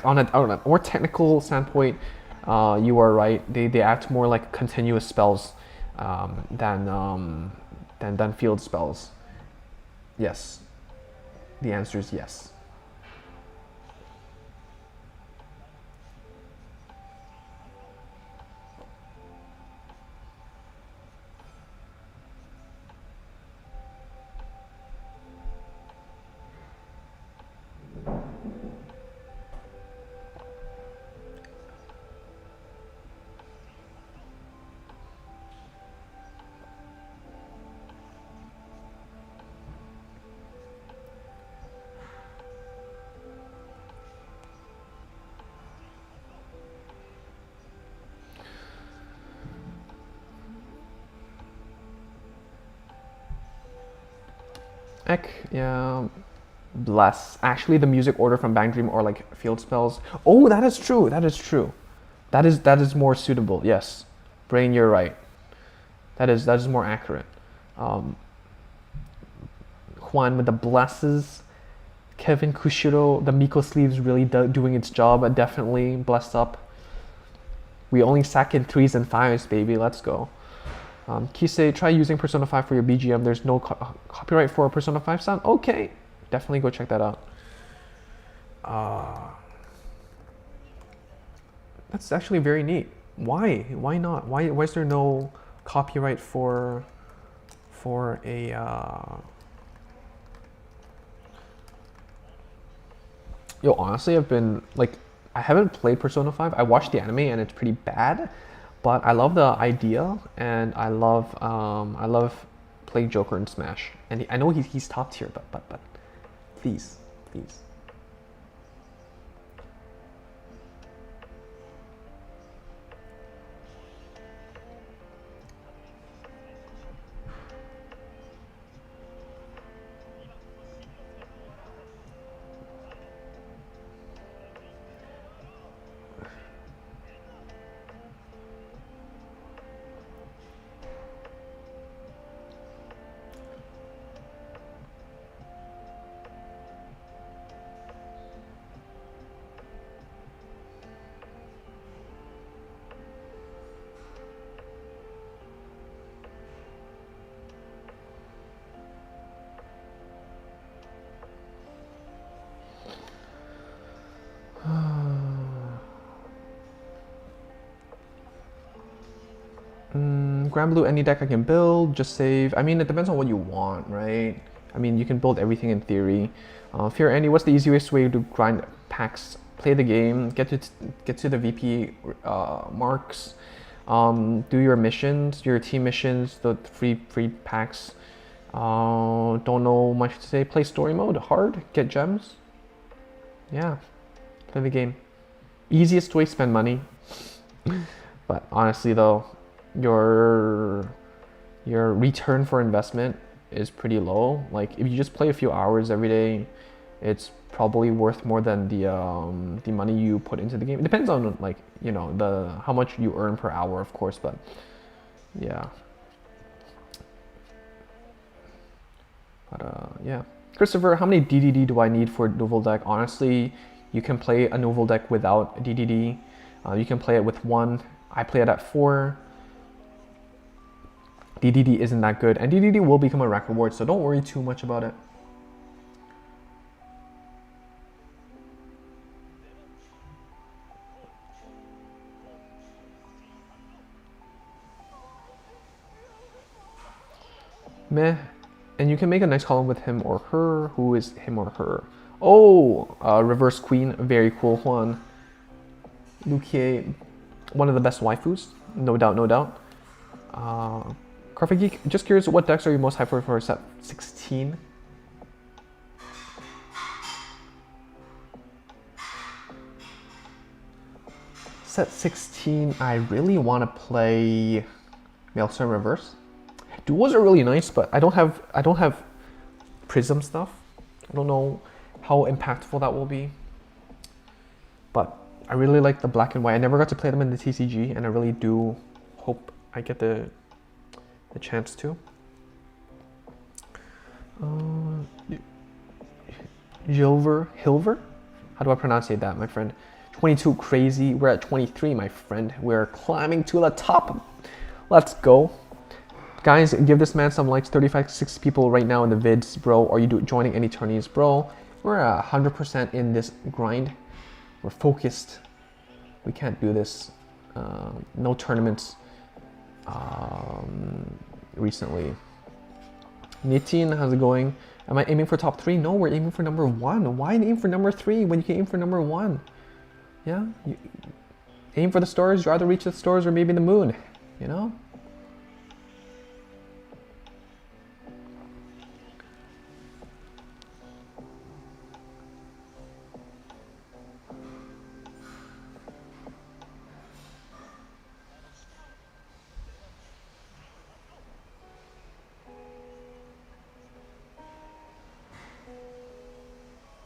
on a more technical standpoint. You are right. They act more like continuous spells than field spells. Yes, the answer is yes. Ek, yeah. Bless. Actually, the music order from Bang Dream or like field spells. Oh, that is true. That is true. That is more suitable. Yes, Brain, you're right. That is more accurate. Juan with the blesses. Kevin Kushiro, the Miko sleeves really doing its job. Definitely blessed up. We only sack in 3s and 5s, baby. Let's go. Kisei, try using Persona 5 for your BGM. There's no copyright for a Persona 5 sound. Okay, definitely go check that out. That's actually very neat. Why? Why not? Why is there no copyright for a Yo, honestly, I've been like, I haven't played Persona 5. I watched the anime and it's pretty bad, but I love the idea and I love playing Joker in Smash. And I know he's top tier, but please. Grand Blue, any deck I can build, just save. I mean, it depends on what you want, right? I mean, you can build everything in theory. Fear Andy, what's the easiest way to grind packs? Play the game, get to the VP marks, do your missions, your team missions, the free packs. Don't know much to say. Play story mode, hard, get gems. Yeah, play the game. Easiest way to spend money. But honestly though, your return for investment is pretty low. Like if you just play a few hours every day, it's probably worth more than the money you put into the game. It depends on like, you know, the how much you earn per hour, of course, but yeah. But yeah. Christopher, how many DDD do I need for a Nouvelle deck? Honestly, you can play a Nouvelle deck without DDD. You can play it with 1. I play it at 4. DDD isn't that good, and DDD will become a rack reward, so don't worry too much about it. Meh. And you can make a nice column with him or her. Who is him or her? Oh, Reverse Queen, very cool one. Lukie, one of the best waifus, no doubt, no doubt. Cardfight Geek, just curious, what decks are you most hyped for set 16? Set 16, I really want to play Maelstrom Reverse. Duels are really nice, but I don't have Prism stuff. I don't know how impactful that will be. But I really like the black and white. I never got to play them in the TCG, and I really do hope I get the chance to. Hilver? How do I pronounce that, my friend? 22 crazy. We're at 23, my friend. We're climbing to the top. Let's go. Guys, give this man some likes. 35, 6 people right now in the vids, bro. Are you joining any tourneys, bro? We're 100% in this grind. We're focused. We can't do this. No tournaments recently. Nitin, how's it going? Am I aiming for top 3? No, we're aiming for number 1. Why aim for number 3 when you can aim for number 1? Yeah, you aim for the stars. You'd rather reach the stars or maybe the moon, you know?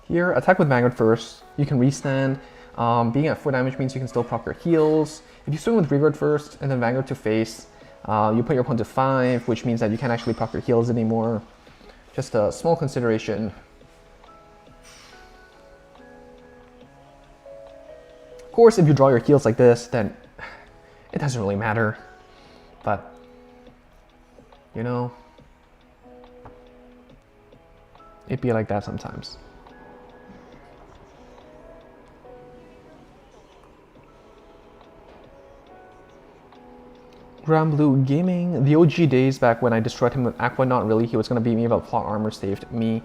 Here, attack with Vanguard first. You can restand. Being at 4 damage means you can still proc your heals. If you swing with Vanguard first and then Vanguard to face, you put your opponent to 5, which means that you can't actually proc your heals anymore. Just a small consideration. Of course, if you draw your heals like this, then it doesn't really matter. But, you know, it'd be like that sometimes. Grand Blue Gaming, the OG days back when I destroyed him with Aqua, not really, he was gonna beat me, but plot armor saved me.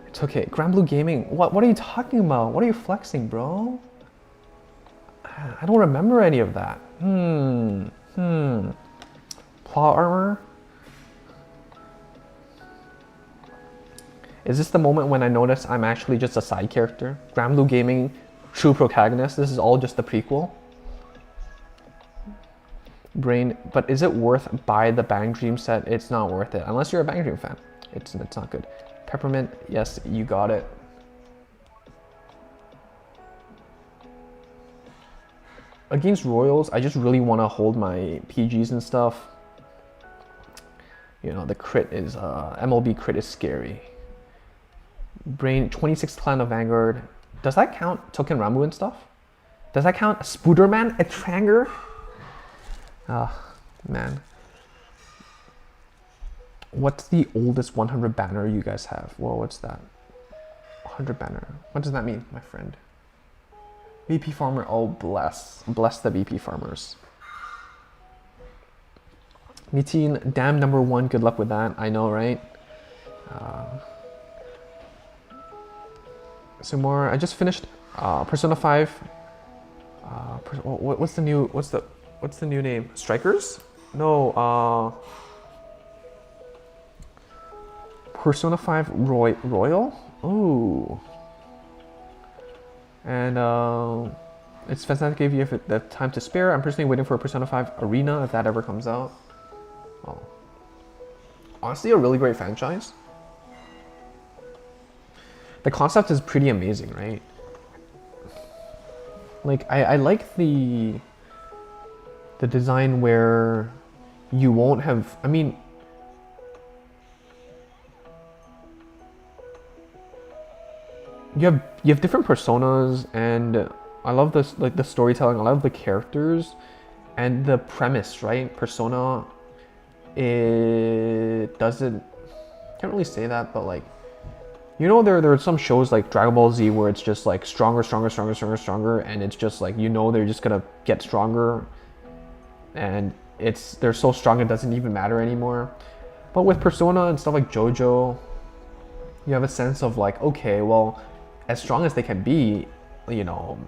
It's okay. Grand Blue Gaming, what are you talking about? What are you flexing, bro? I don't remember any of that. Plot armor? Is this the moment when I notice I'm actually just a side character? Grand Blue Gaming, true protagonist, this is all just the prequel? Brain, but is it worth buy the Bang Dream set? It's not worth it unless you're a Bang Dream fan. It's not good. Peppermint, yes, you got it. Against Royals, I just really want to hold my PGs and stuff. You know, the crit is MLB crit is scary. Brain, 26th clan of Vanguard. Does that count Token Ramu and stuff? Does that count Spooderman, a Tranger? Ah, man. What's the oldest 100 banner you guys have? Whoa, what's that? 100 banner. What does that mean, my friend? VP farmer, oh bless the VP farmers. Nitin, damn number 1, good luck with that. I know, right? Some more. I just finished Persona 5. What's the new name? Strikers? No, Persona 5 Royal? Ooh. And it's fantastic if you have the time to spare. I'm personally waiting for a Persona 5 Arena if that ever comes out. Oh. Honestly, a really great franchise. The concept is pretty amazing, right? Like, I like the design where you won't have, I mean, you have different personas, and I love this, like the storytelling, I love the characters and the premise, right? Persona, it doesn't, can't really say that, but like, you know, there are some shows like Dragon Ball Z where it's just like stronger, and it's just like, you know, they're just gonna get stronger, and they're so strong it doesn't even matter anymore. But with Persona and stuff like JoJo, you have a sense of like, okay, well, as strong as they can be, you know,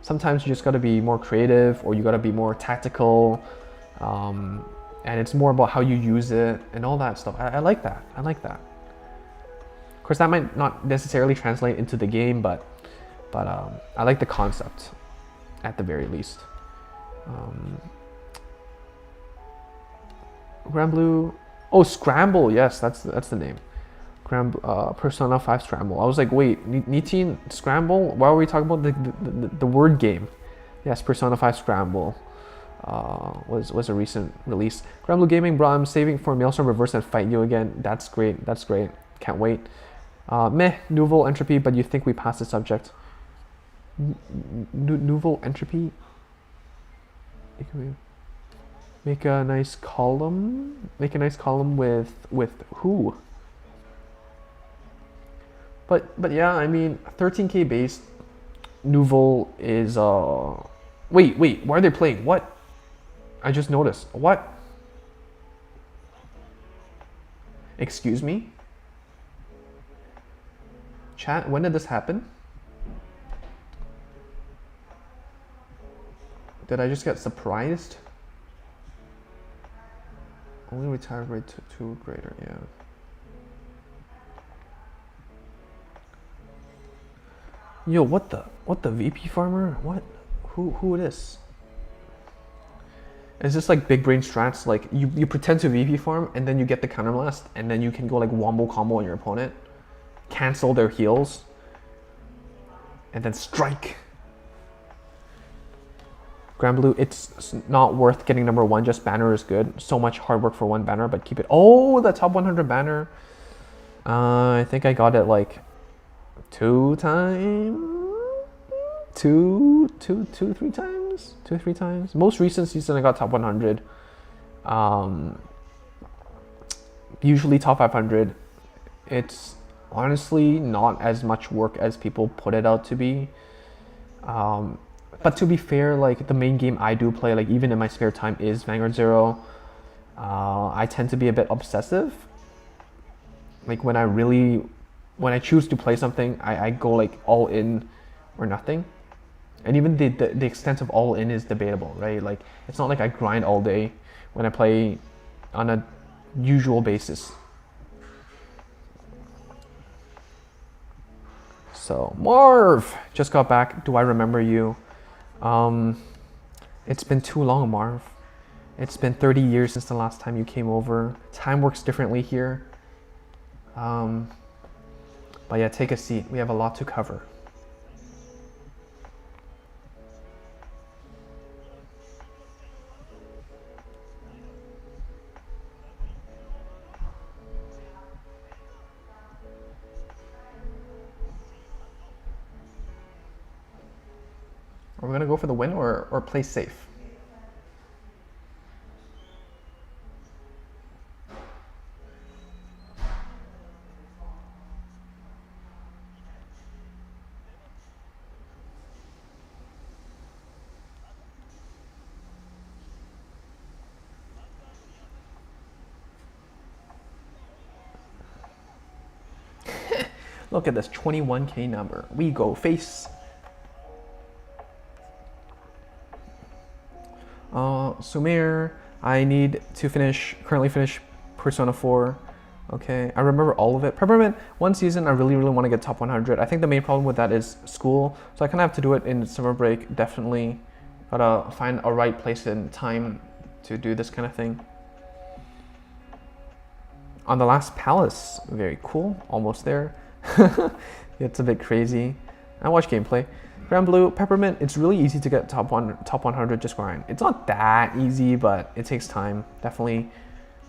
sometimes you just gotta be more creative, or you gotta be more tactical, and it's more about how you use it and all that stuff. I like that. I like that. Of course, that might not necessarily translate into the game, but I like the concept at the very least. Grand Blue, oh, Scramble, yes, that's the name. Persona 5 Scramble. I was like, wait, Nitin Scramble? Why are we talking about the word game? Yes, Persona 5 Scramble was a recent release. Scramble Gaming, bro, I'm saving for Maelstrom Reverse and fight you again. That's great, that's great. Can't wait. Meh, Nouvelle Entropy, but you think we passed the subject. Nouvelle Entropy? Make a nice column? Make a nice column with who? But yeah, I mean, 13k base, Nouvelle is wait, why are they playing? What? I just noticed. What? Excuse me? Chat, when did this happen? Did I just get surprised? Only retired rate to 2 greater, yeah. Yo, what the VP farmer? What? Who it is? Is this like big brain strats? Like you pretend to VP farm and then you get the counter blast and then you can go like wombo combo on your opponent, cancel their heals, and then strike. Grand Blue, it's not worth getting number 1, just banner is good. So much hard work for 1 banner, but keep it. Oh, the top 100 banner. I think I got it like 2 times, 3 times, 3 times. Most recent season I got top 100. Usually top 500. It's honestly not as much work as people put it out to be. But to be fair, like the main game I do play, like even in my spare time, is Vanguard Zero. I tend to be a bit obsessive. Like when I choose to play something, I go like all in or nothing. And even the extent of all in is debatable, right? Like it's not like I grind all day when I play on a usual basis. So Marv just got back. Do I remember you? It's been too long, Marv. It's been 30 years since the last time you came over. Time works differently here. But yeah, take a seat. We have a lot to cover. Are we gonna go for the win or play safe? Look at this 21k number. We go face. Sumer, I need to currently finish Persona 4. Okay, I remember all of it. Peppermint, one season I really want to get top 100. I think the main problem with that is school. So I kind of have to do it in summer break, definitely. Gotta find a right place and time to do this kind of thing. On the last palace, very cool, almost there. It's a bit crazy. I watch gameplay. Grand Blue, Peppermint, it's really easy to get top 100 just grind. It's not that easy, but it takes time, definitely.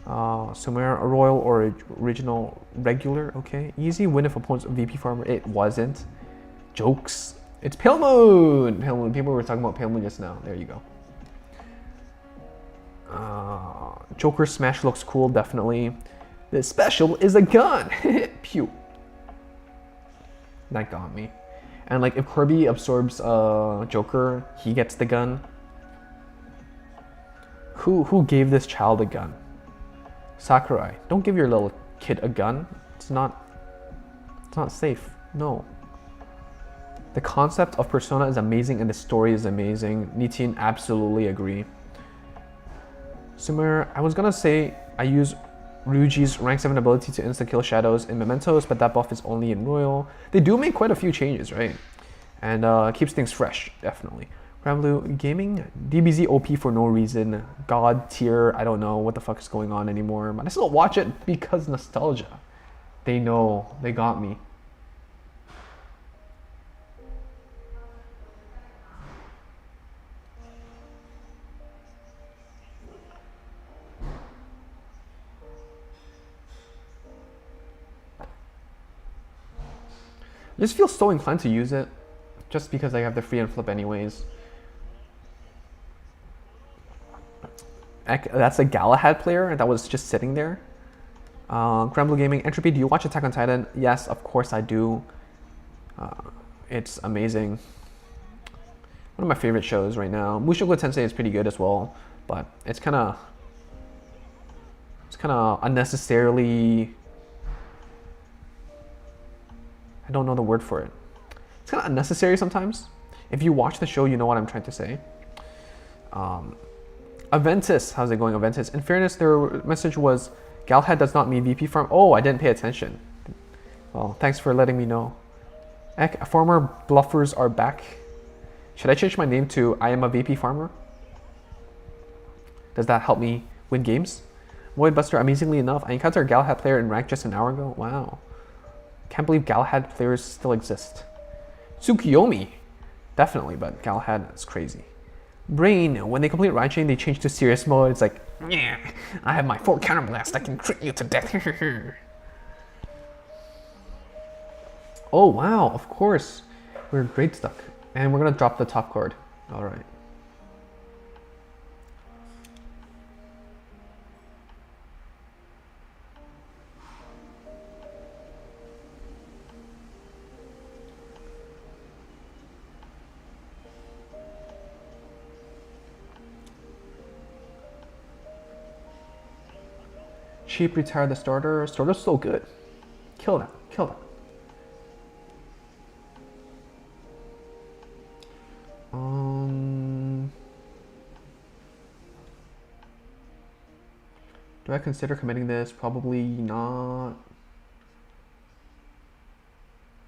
Sumer, a royal or original regular, okay. Easy win if opponent's VP farmer, it wasn't. Jokes. It's Pale Moon! Pale Moon, people were talking about Pale Moon just now, there you go. Joker Smash looks cool, definitely. The special is a gun! Pew. That got me. And like if Kirby absorbs Joker, he gets the gun. Who gave this child a gun? Sakurai, don't give your little kid a gun. It's not safe. No. The concept of Persona is amazing and the story is amazing. Nitin, absolutely agree. Sumer, I was gonna say I use Ryuji's rank 7 ability to insta-kill shadows in Mementos, but that buff is only in Royal. They do make quite a few changes, right? And keeps things fresh, definitely. Grand Blue Gaming, DBZ OP for no reason. God tier, I don't know what the fuck is going on anymore, but I still watch it because nostalgia. They know. They got me. I just feel so inclined to use it, just because I have the free and flip anyways. That's a Galahad player that was just sitting there. Gremlin Gaming, Entropy, do you watch Attack on Titan? Yes, of course I do. It's amazing. One of my favorite shows right now. Mushoku Tensei is pretty good as well, but it's kind of unnecessarily. I don't know the word for it. It's kind of unnecessary sometimes. If you watch the show, you know what I'm trying to say. Aventus, how's it going, Aventus? In fairness, their message was, Galahad does not mean VP farm. Oh, I didn't pay attention. Well, thanks for letting me know. Heck, farmer bluffers are back. Should I change my name to I am a VP farmer? Does that help me win games? Void Buster, amazingly enough, I encountered a Galahad player in rank just an hour ago. Wow. Can't believe Galahad players still exist. Tsukiyomi, definitely, but Galahad is crazy. Brain, when they complete Ride Chain, they change to serious mode. It's like, yeah, I have my 4 counter blast. I can crit you to death. Oh, wow, of course. We're great stuck. And we're going to drop the top card. All right. Cheap, retire the starter. Starter's so good. Kill that. Kill that. Do I consider committing this? Probably not.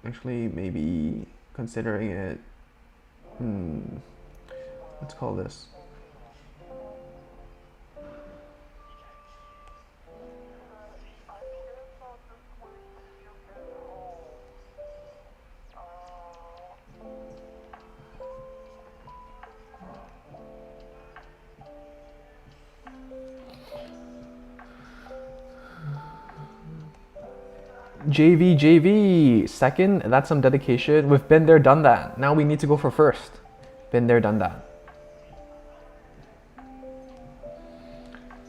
Actually, maybe considering it. Let's call this. JV, second, that's some dedication. We've been there, done that. Now we need to go for first. Been there, done that.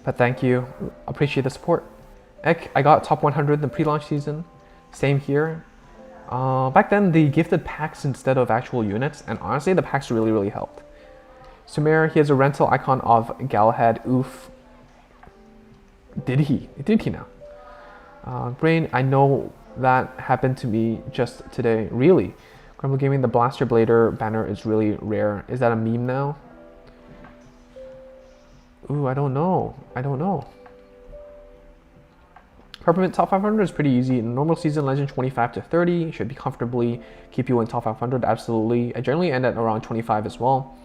But thank you, appreciate the support. Heck, I got top 100 in the pre-launch season. Same here. Back then, they gifted packs instead of actual units, and honestly, the packs really helped. Sumer, he has a rental icon of Galahad. Oof. Did he? Did he now? Brain, I know that happened to me just today. Really? Grumble Gaming, the Blaster Blader banner is really rare. Is that a meme now? Ooh, I don't know. I don't know. Peppermint top 500 is pretty easy. In normal season, Legend 25 to 30 should be comfortably keep you in top 500. Absolutely. I generally end at around 25 as well.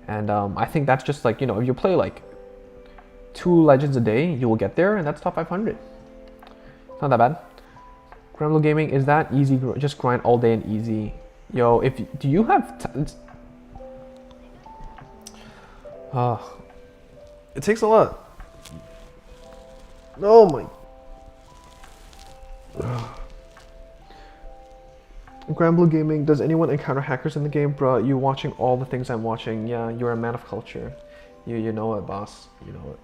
And I think that's just like, you know, if you play like 2 Legends a day, you will get there, and that's top 500. Not that bad. Gremlin Gaming, is that easy? Just grind all day and easy. Yo, do you have it takes a lot. Oh my. Gremlin Gaming, does anyone encounter hackers in the game? Bruh, you watching all the things I'm watching. Yeah, you're a man of culture. You know it, boss. You know it.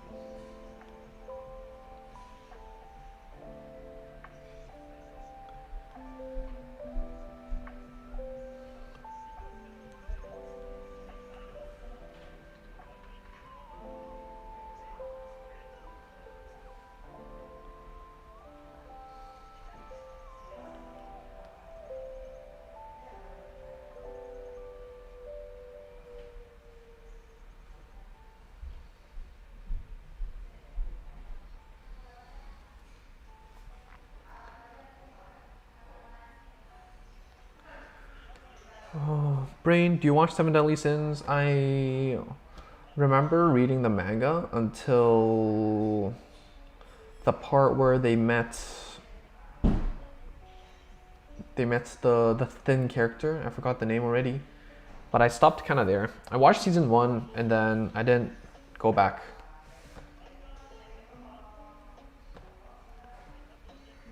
Brain, do you watch Seven Deadly Sins? I remember reading the manga until the part where they met they met the thin character. I forgot the name already, but I stopped kind of there. I watched season 1 and then I didn't go back.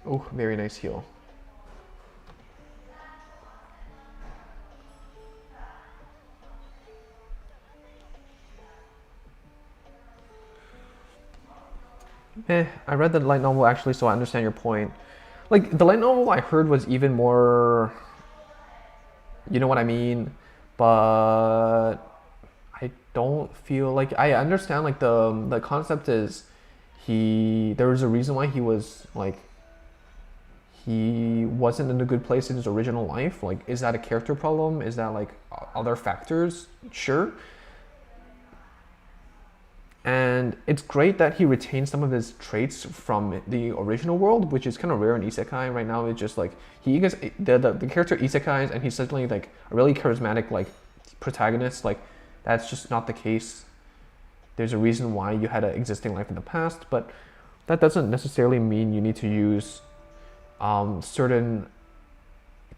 Oh, very nice heal. I read the light novel actually, so I understand your point. Like, the light novel I heard was even more, you know what I mean? But I don't feel like, I understand like the concept is there was a reason why he was like, he wasn't in a good place in his original life. Like, is that a character problem? Is that like other factors? Sure. And it's great that he retains some of his traits from the original world, which is kind of rare in isekai right now. It's just like he gets the character isekais, and he's suddenly like a really charismatic like protagonist. Like, that's just not the case. There's a reason why you had an existing life in the past, but that doesn't necessarily mean you need to use certain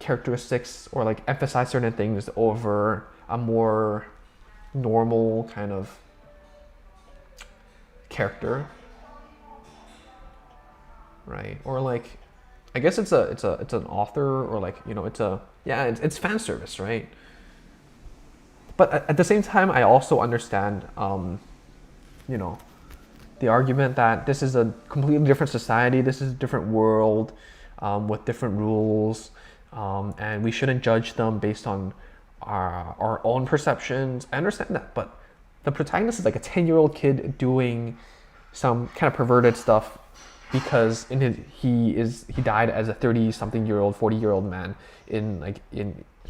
characteristics or like emphasize certain things over a more normal kind of character, right? Or like, I guess it's an author, or like, you know, it's fan service, right? But at the same time, I also understand, you know, the argument that this is a completely different society, this is a different world, with different rules, and we shouldn't judge them based on our own perceptions. I understand that, but the protagonist is like a 10-year-old kid doing some kind of perverted stuff because he died as a 30-something-year-old, 40-year-old man in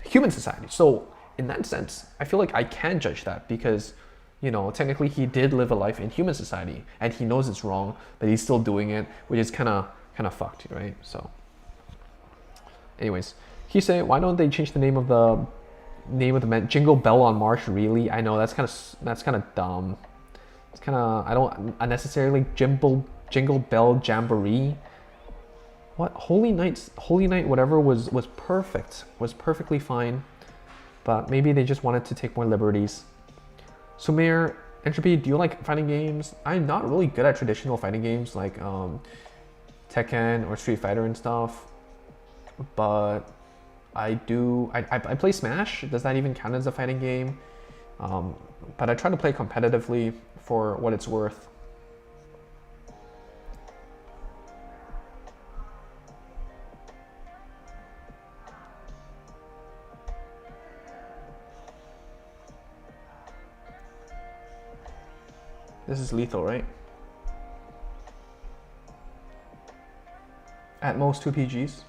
human society. So in that sense, I feel like I can judge that because, you know, technically he did live a life in human society and he knows it's wrong, but he's still doing it, which is kind of fucked, right? So, anyways, he said, why don't they change the name of the man? Jingle Bell on March, really? I know that's kind of dumb. It's kind of, I don't unnecessarily Jingle Bell Jamboree. What? Holy Night whatever was perfect, was perfectly fine, but maybe they just wanted to take more liberties. Sumer, Entropy, do you like fighting games? I'm not really good at traditional fighting games like Tekken or Street Fighter and stuff, but I play Smash. Does that even count as a fighting game? But I try to play competitively for what it's worth. This is lethal, right? At most 2 PGs.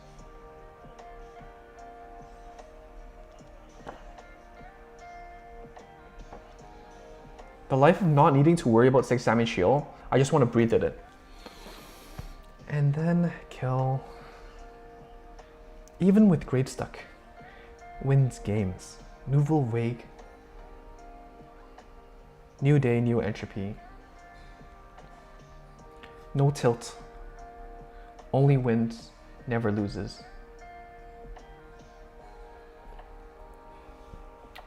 The life of not needing to worry about 6 damage heal. I just want to breathe at it. And then kill. Even with Great Stuck. Wins games. Nouvelle Vague. New day, new entropy. No tilt. Only wins, never loses.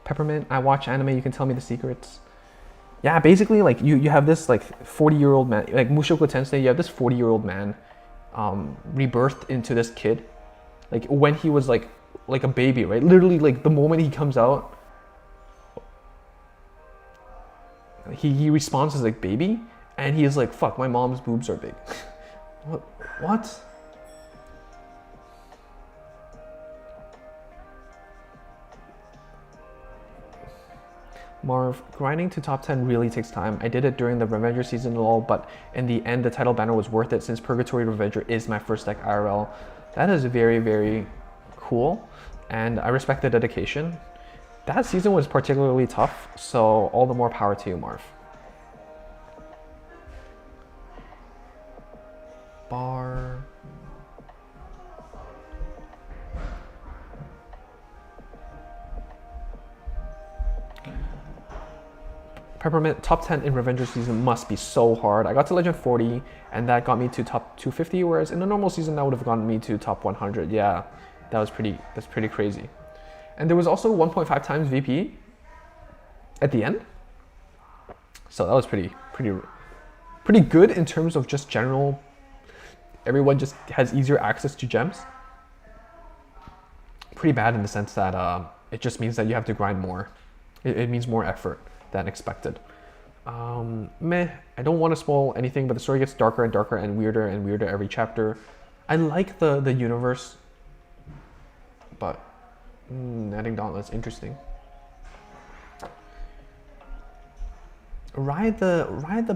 Peppermint, I watch anime, you can tell me the secrets. Yeah, basically, like, you have this, like, 40-year-old man, like, Mushoku Tensei, you have this 40-year-old man rebirthed into this kid. Like, when he was, like a baby, right? Literally, like, the moment he comes out, he responds as, like, baby, and he is like, fuck, my mom's boobs are big. What? Marv, grinding to top 10 really takes time. I did it during the Revenger season lol, but in the end, the title banner was worth it since Purgatory Revenger is my first deck IRL. That is very, very cool, and I respect the dedication. That season was particularly tough, so all the more power to you, Marv. Bar. Peppermint, top 10 in Revenger season must be so hard. I got to Legend 40, and that got me to top 250, whereas in a normal season, that would have gotten me to top 100. Yeah, That's pretty crazy. And there was also 1.5 times VP at the end. So that was pretty good in terms of just general. Everyone just has easier access to gems. Pretty bad in the sense that it just means that you have to grind more. It means more effort than expected. Meh, I don't want to spoil anything, but the story gets darker and darker and weirder every chapter. I like the universe, but adding Dauntless, interesting. Ride the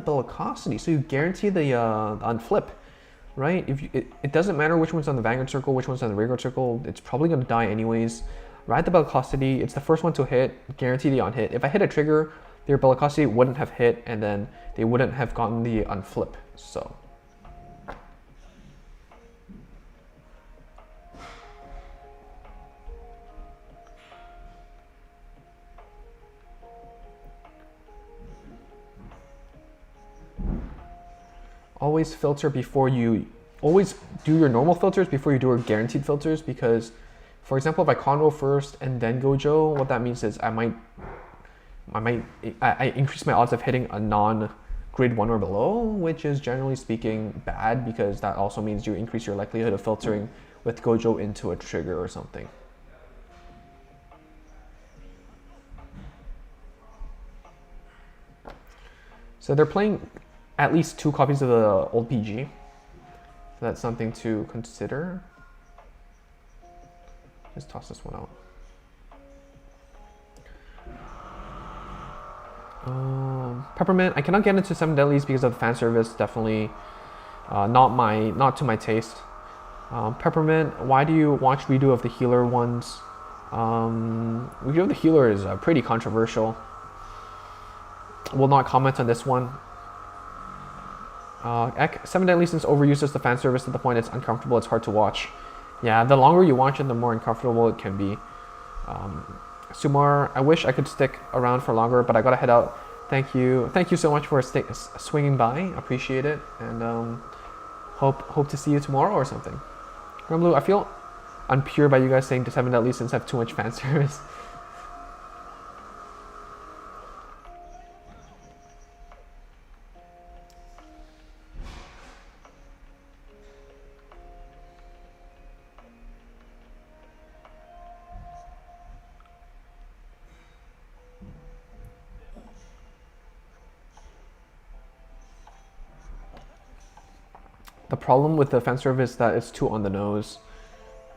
Bellicosity, so you guarantee the unflip, right? If you, it doesn't matter which one's on the Vanguard circle, which one's on the Vanguard circle, it's probably gonna die anyways. Ride the Bellicosity, it's the first one to hit, guarantee the on-hit. If I hit a trigger, their Bellicosity wouldn't have hit, and then they wouldn't have gotten the unflip, so. Always filter before you, always do your normal filters before you do your guaranteed filters, because, for example, if I conroll first and then Gojo, what that means is I increase my odds of hitting a non-grade 1 or below, which is generally speaking bad, because that also means you increase your likelihood of filtering with Gojo into a trigger or something. So they're playing at least 2 copies of the old PG. So that's something to consider. Just toss this one out. Peppermint, I cannot get into 7 Deadlies because of the fan service. Definitely not to my taste. Peppermint, why do you watch redo of the healer ones? Redo of the healer is pretty controversial. Will not comment on this one. 7 Deadlies since overuses the fan service to the point it's uncomfortable, it's hard to watch. Yeah, the longer you watch it, the more uncomfortable it can be. Sumar, I wish I could stick around for longer, but I gotta head out. Thank you so much for swinging by. Appreciate it, and hope to see you tomorrow or something. Grumblue, I feel unpure by you guys saying to 7 Deadlies since I have too much fan service. The problem with the fan service is that it's too on the nose.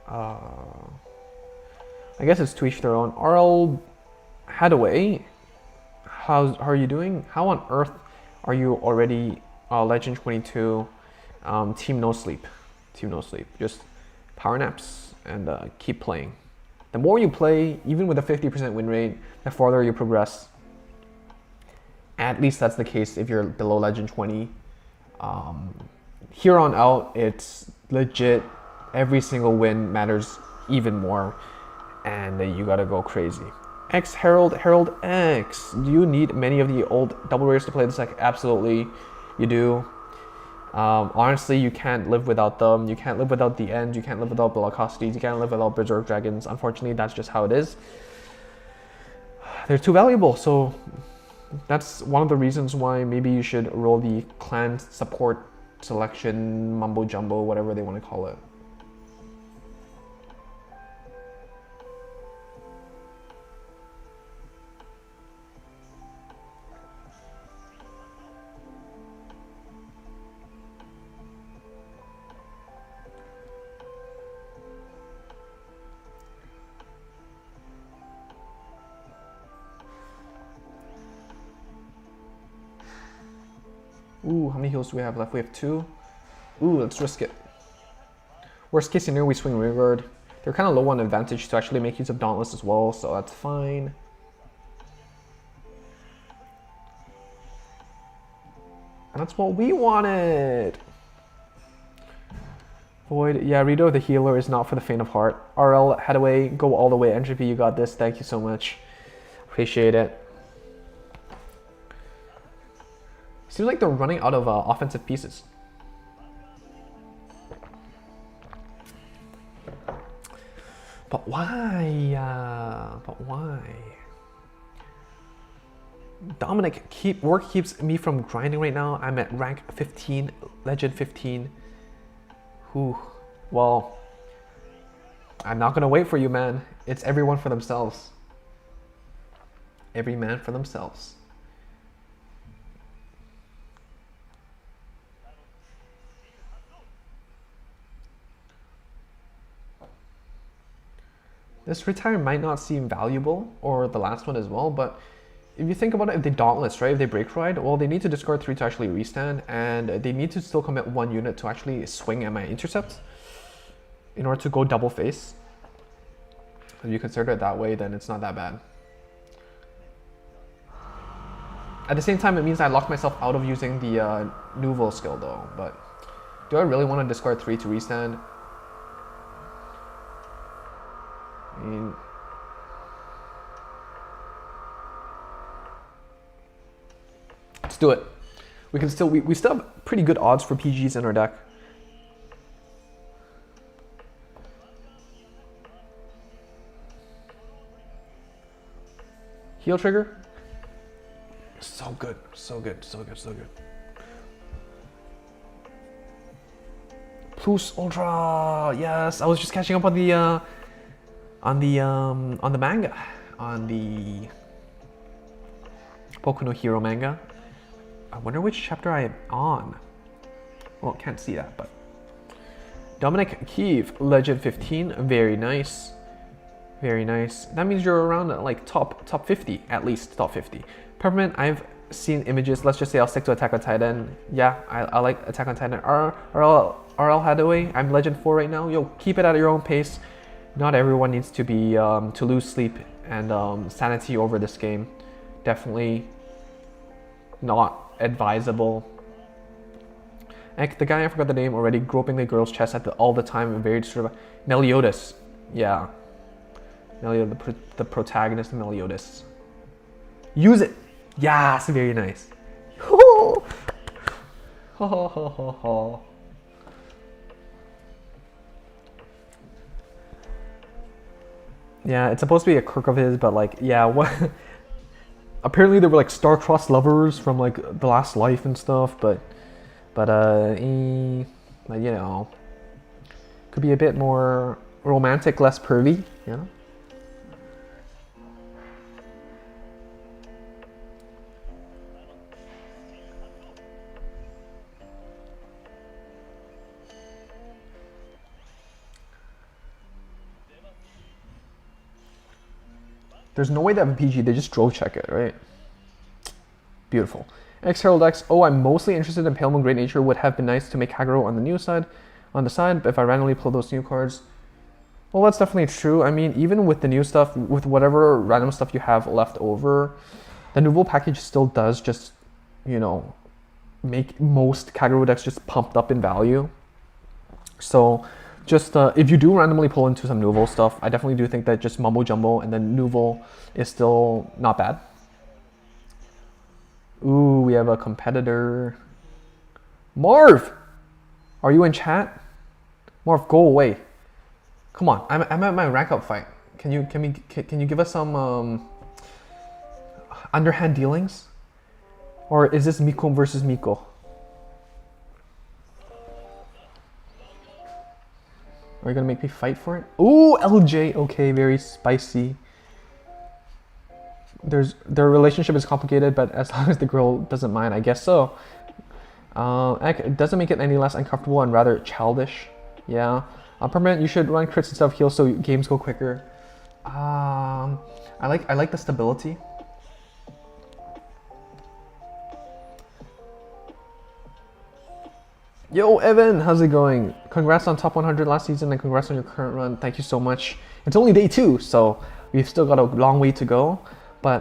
I guess it's to each their own. RL Hadaway, how are you doing? How on earth are you already Legend 22? Team No Sleep. Team No Sleep. Just power naps and keep playing. The more you play, even with a 50% win rate, the farther you progress. At least that's the case if you're below Legend 20. Here on out, it's legit. Every single win matters even more, and you gotta go crazy. X Herald X. Do you need many of the old double rares to play this deck? Absolutely, you do. Honestly, you can't live without them. You can't live without the end. You can't live without Bellicosities. You can't live without Berserk Dragons. Unfortunately, that's just how it is. They're too valuable, so that's one of the reasons why maybe you should roll the clan support selection, mumbo jumbo, whatever they want to call it. Ooh, how many heals do we have left? We have 2. Ooh, let's risk it. Worst case scenario, we swing Vanguard. They're kind of low on advantage to actually make use of Dauntless as well, so that's fine. And that's what we wanted. Void, yeah, Rito the healer is not for the faint of heart. RL Hadaway, go all the way. Entropy, you got this. Thank you so much. Appreciate it. Seems like they're running out of offensive pieces. But why? But why? Dominic, work keeps me from grinding right now. I'm at rank 15, legend 15. Whew. Well, I'm not gonna wait for you, man. It's everyone for themselves. Every man for themselves. This retire might not seem valuable, or the last one as well, but if you think about it, if they dauntless, right? If they break ride, well, they need to discard 3 to actually restand, and they need to still commit 1 unit to actually swing at my intercept in order to go double face. If you consider it that way, then it's not that bad. At the same time, it means I locked myself out of using the Nouvelle skill though, but do I really want to discard 3 to restand? I mean, let's do it. We can still, we still have pretty good odds for PGs in our deck. Heal trigger. So good, so good, so good, so good. Plus Ultra, yes. I was just catching up on the manga, on the Boku no Hero manga. I wonder which chapter I am on. Well, can't see that, but Dominic Kiev, Legend 15, very nice. Very nice. That means you're around like top 50, at least top 50. Peppermint, I've seen images. Let's just say I'll stick to Attack on Titan. Yeah, I like Attack on Titan. RL Hathaway, I'm Legend 4 right now. Yo, keep it at your own pace. Not everyone needs to be to lose sleep and sanity over this game. Definitely not advisable. Heck, the guy, I forgot the name already, groping the girl's chest all the time and very sort of Meliodas. Yeah. Meliodas, the protagonist of Meliodas. Use it! Yes, very nice. Ho ho ho ho ho. Yeah, it's supposed to be a quirk of his, but like, yeah, what? Apparently they were like star-crossed lovers from like the last life and stuff, but you know, could be a bit more romantic, less pervy, you know? There's no way they have a PG, they just drove check it, right? Beautiful. X-Herald X, oh, I'm mostly interested in Pale Moon Great Nature. Would have been nice to make aggro on the side, but if I randomly pull those new cards, well, that's definitely true. I mean, even with the new stuff, with whatever random stuff you have left over, the Nouvelle package still does just, you know, make most Kagero decks just pumped up in value. So, just if you do randomly pull into some Nouvelle stuff, I definitely do think that just mumbo jumbo and then Nouvelle is still not bad. Ooh, we have a competitor. Marv! Are you in chat? Marv, go away. Come on, I'm at my rank up fight. Can you give us some underhand dealings? Or is this Miko versus Miko? Are you gonna make me fight for it? Ooh, LJ, okay, very spicy. Their relationship is complicated, but as long as the girl doesn't mind, I guess so. It doesn't make it any less uncomfortable and rather childish. Yeah. Permanent, you should run crits instead of heals so games go quicker. I like the stability. Yo, Evan, how's it going? Congrats on top 100 last season and congrats on your current run. Thank you so much. It's only day 2, so we've still got a long way to go. But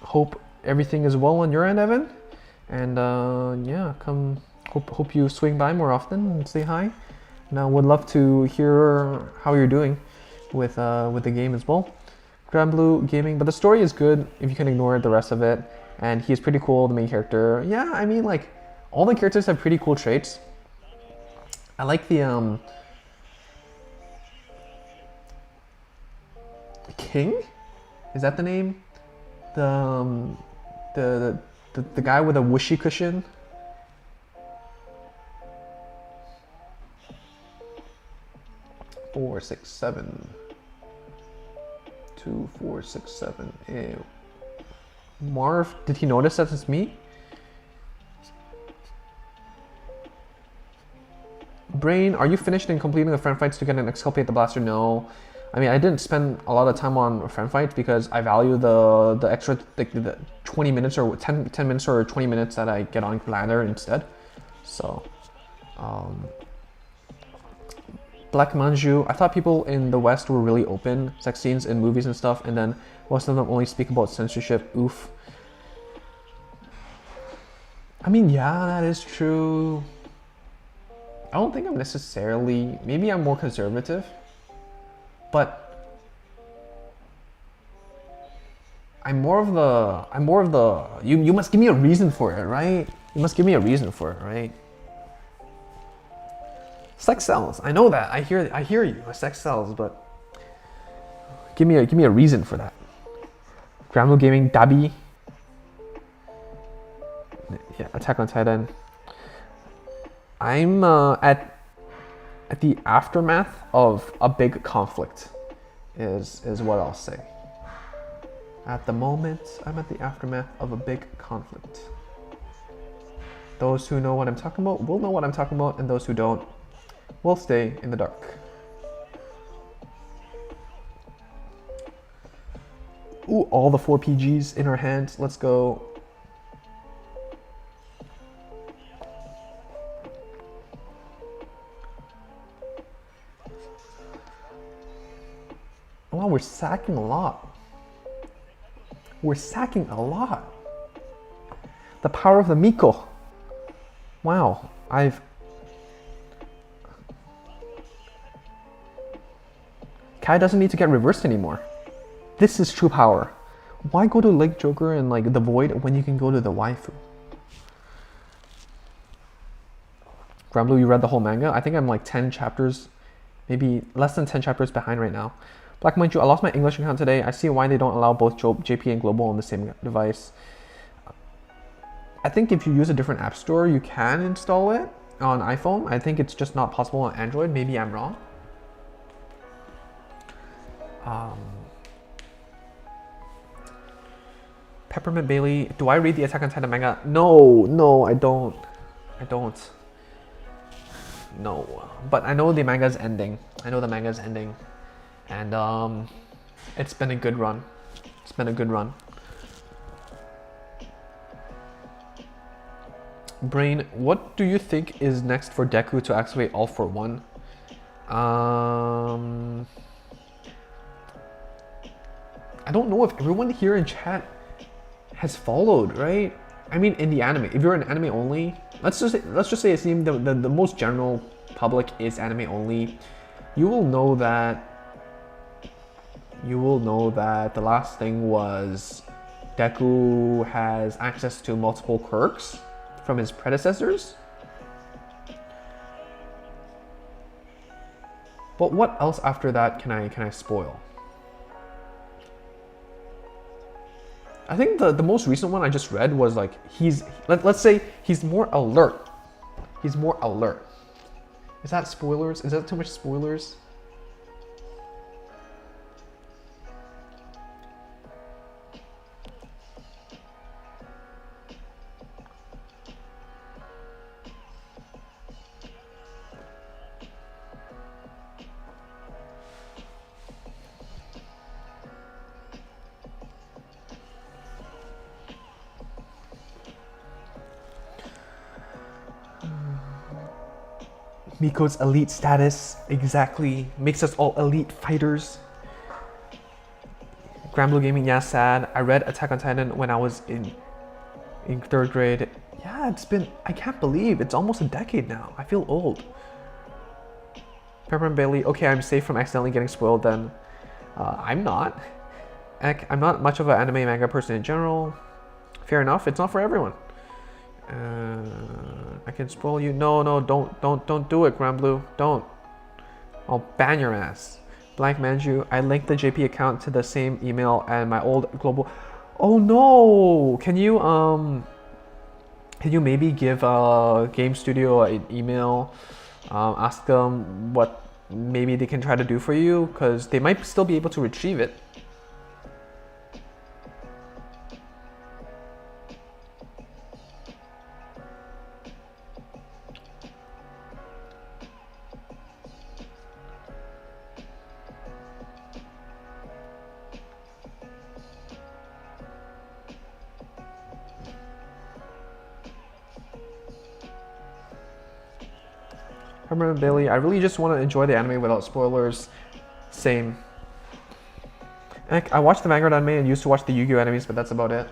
hope everything is well on your end, Evan. And yeah, hope you swing by more often and say hi. Now, would love to hear how you're doing with the game as well. Granblue Gaming, but the story is good if you can ignore the rest of it. And he's pretty cool, the main character. Yeah, I mean, like, all the characters have pretty cool traits. I like the King? Is that the name? The guy with a whooshy cushion? Four, six, seven. 2, 4, 6, 7. Ew. Marv, did he notice that it's me? Brain, are you finished in completing the friend fights to get an exculpate the blaster? No. I mean, I didn't spend a lot of time on friend fights because I value the extra the 20 minutes or 10 minutes or 20 minutes that I get on ladder instead. So, Black Manju, I thought people in the West were really open, sex scenes in movies and stuff, and then most of them only speak about censorship. Oof. I mean, yeah, that is true. I don't think I'm necessarily, maybe I'm more conservative, but I'm more of the, you must give me a reason for it, right? You must give me a reason for it, right? Sex sells. I know that. I hear you. Sex sells, but give me a reason for that. Gramlo Gaming, Dabi. Yeah, Attack on Titan. I'm at the aftermath of a big conflict, is what I'll say. At the moment, I'm at the aftermath of a big conflict. Those who know what I'm talking about will know what I'm talking about, and those who don't will stay in the dark. Ooh, all the 4 PGs in our hands. Let's go. Wow, we're sacking a lot. We're sacking a lot. The power of the Miko. Wow, Kai doesn't need to get reversed anymore. This is true power. Why go to Lake Joker and like the Void when you can go to the waifu? Granblue, you read the whole manga? I think I'm like 10 chapters, maybe less than 10 chapters behind right now. Black Manju, I lost my English account today. I see why they don't allow both JP and Global on the same device. I think if you use a different app store, you can install it on iPhone. I think it's just not possible on Android. Maybe I'm wrong. Peppermint Bailey, do I read the Attack on Titan manga? No, I don't. No, but I know the manga's ending. And it's been a good run. Brain, what do you think is next for Deku to activate All for One? I don't know if everyone here in chat has followed, right? I mean, in the anime, if you're an anime only, let's just say it's the most general public is anime only. You will know that the last thing was Deku has access to multiple quirks from his predecessors. But what else after that can I spoil? I think the most recent one I just read was like let's say he's more alert. Is that spoilers? Is that too much spoilers? Miko's elite status exactly makes us all elite fighters. Granblue Gaming, yeah, sad. I read Attack on Titan when I was in 3rd grade. Yeah, it's been, I can't believe it's almost a decade now. I feel old. Peppermint Bailey, okay, I'm safe from accidentally getting spoiled then. I'm not. I'm not much of an anime manga person in general. Fair enough, it's not for everyone. I can spoil you. No, don't do it, Granblue. Don't. I'll ban your ass. Blank Manju, I linked the JP account to the same email and my old global. Oh no! Can you maybe give Game Studio an email? Ask them what maybe they can try to do for you, because they might still be able to retrieve it. Herman Bailey, I really just want to enjoy the anime without spoilers. Same. I watched the Vanguard anime and used to watch the Yu-Gi-Oh animes, but that's about it.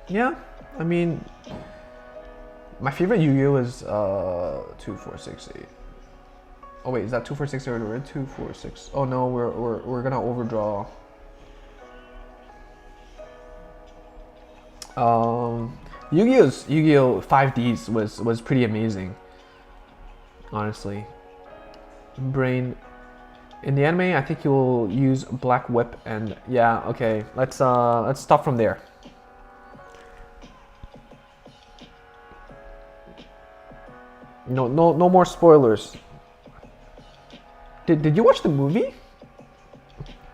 Yeah, I mean, my favorite Yu-Gi-Oh is 2468. Oh wait, is that 2468 or 246? Oh no, we're gonna overdraw. Yu-Gi-Oh 5Ds was pretty amazing. Honestly, Brain, in the anime, I think you'll use Black Whip, and yeah, okay, let's stop from there. No more spoilers. Did you watch the movie?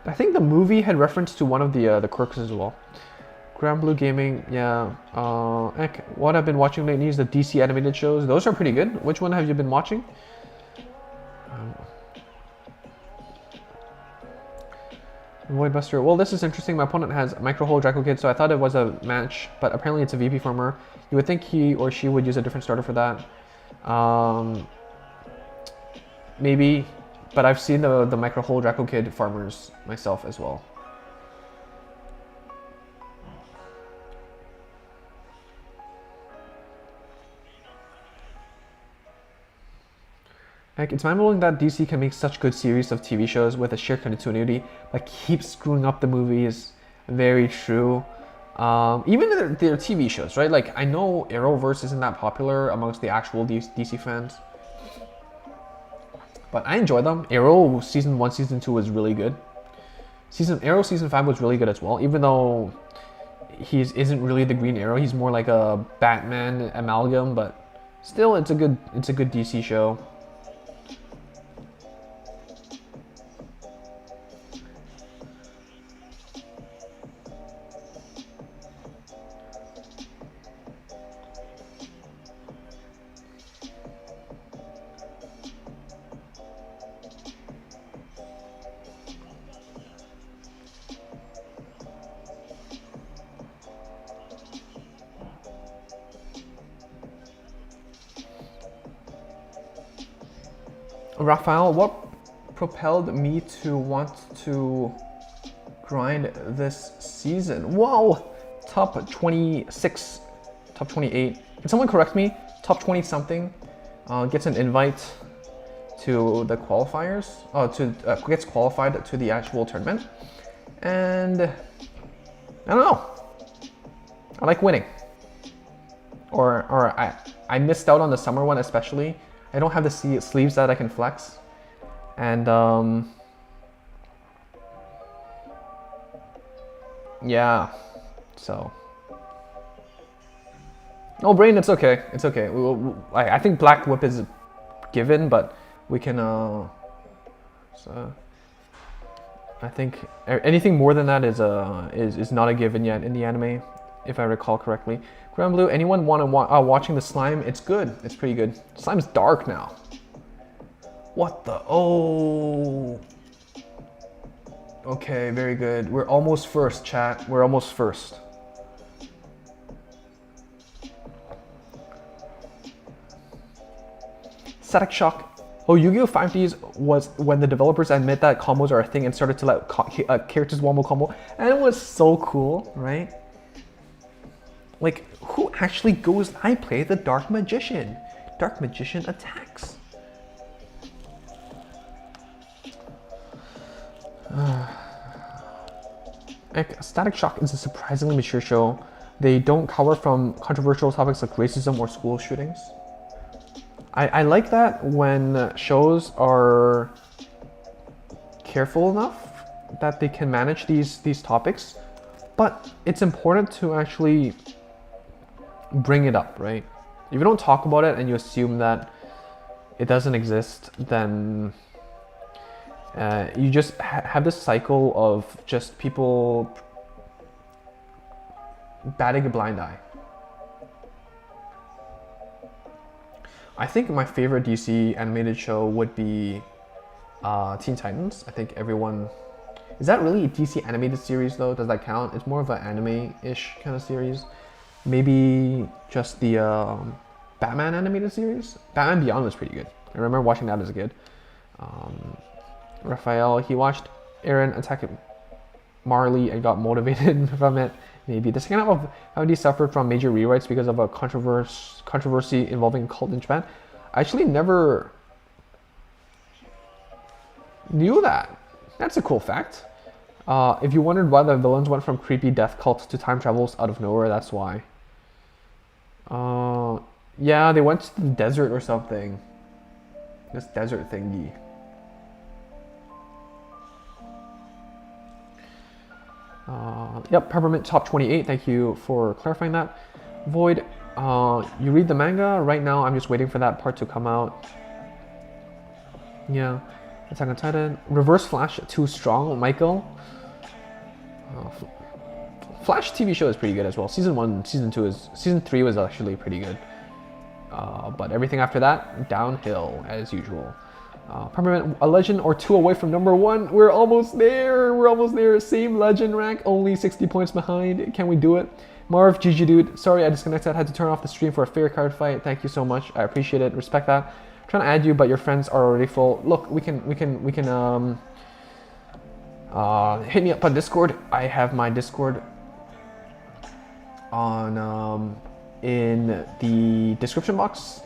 I think the movie had reference to one of the quirks as well. Grand Blue Gaming, yeah. What I've been watching lately is the DC animated shows. Those are pretty good. Which one have you been watching? Voidbuster. Well, this is interesting. My opponent has Micro Hole Draco Kid, so I thought it was a match, but apparently it's a VP farmer. You would think he or she would use a different starter for that. Maybe, but I've seen the Micro Hole Draco Kid farmers myself as well. Like, it's mind-blowing that DC can make such good series of TV shows with a shared continuity, but keep screwing up the movies. Very true. Even their TV shows, right? Like, I know Arrowverse isn't that popular amongst the actual DC fans, but I enjoy them. Arrow season 1, season 2 was really good. Arrow season 5 was really good as well, even though he isn't really the Green Arrow. He's more like a Batman amalgam, but still, it's a good DC show. Raphael, what propelled me to want to grind this season? Whoa! Top 26, top 28. Can someone correct me? Top 20 something gets an invite to the qualifiers. Gets qualified to the actual tournament. And I don't know. I like winning. Or I missed out on the summer one especially. I don't have the sleeves that I can flex, and yeah, so. Oh, Brain, it's okay. It's okay. I think Black Whip is given, but we can. So I think anything more than that is not a given yet in the anime, if I recall correctly. Grand Blue, anyone watching the slime? It's good. It's pretty good. Slime's dark now. What the? Oh. Okay, very good. We're almost first, chat. We're almost first. Static Shock. Oh, Yu-Gi-Oh! 5Ds was when the developers admit that combos are a thing and started to let characters wombo combo, and it was so cool, right? Like, who actually goes, I play the Dark Magician. Dark Magician attacks. Static Shock is a surprisingly mature show. They don't cover from controversial topics like racism or school shootings. I like that when shows are careful enough that they can manage these topics, but it's important to actually bring it up, right? If you don't talk about it and you assume that it doesn't exist, then you just have this cycle of just people batting a blind eye. I think my favorite DC animated show would be Teen Titans. I think everyone... Is that really a DC animated series though? Does that count? It's more of an anime-ish kind of series. Maybe just the Batman animated series? Batman Beyond was pretty good. I remember watching that as a kid. Raphael, he watched Eren attack Marley and got motivated from it. Maybe the second half of MD suffered from major rewrites because of a controversy involving cult in Japan. I actually never knew that. That's a cool fact. If you wondered why the villains went from creepy death cults to time travels out of nowhere, that's why. Yeah, they went to the desert or something. This desert thingy. Yep, Peppermint top 28. Thank you for clarifying that. Void, you read the manga? Right now, I'm just waiting for that part to come out. Yeah. Attack on Titan. Reverse Flash too strong, Michael. Flash TV show is pretty good as well. Season 1, Season 3 was actually pretty good. But everything after that, downhill as usual. Permanent, a legend or two away from number 1. We're almost there. We're almost there. Same legend rank, only 60 points behind. Can we do it? Marv, GG dude. Sorry I disconnected. I had to turn off the stream for a fair card fight. Thank you so much. I appreciate it. Respect that. I'm trying to add you, but your friends are already full. Look, we can hit me up on Discord. I have my Discord on in the description box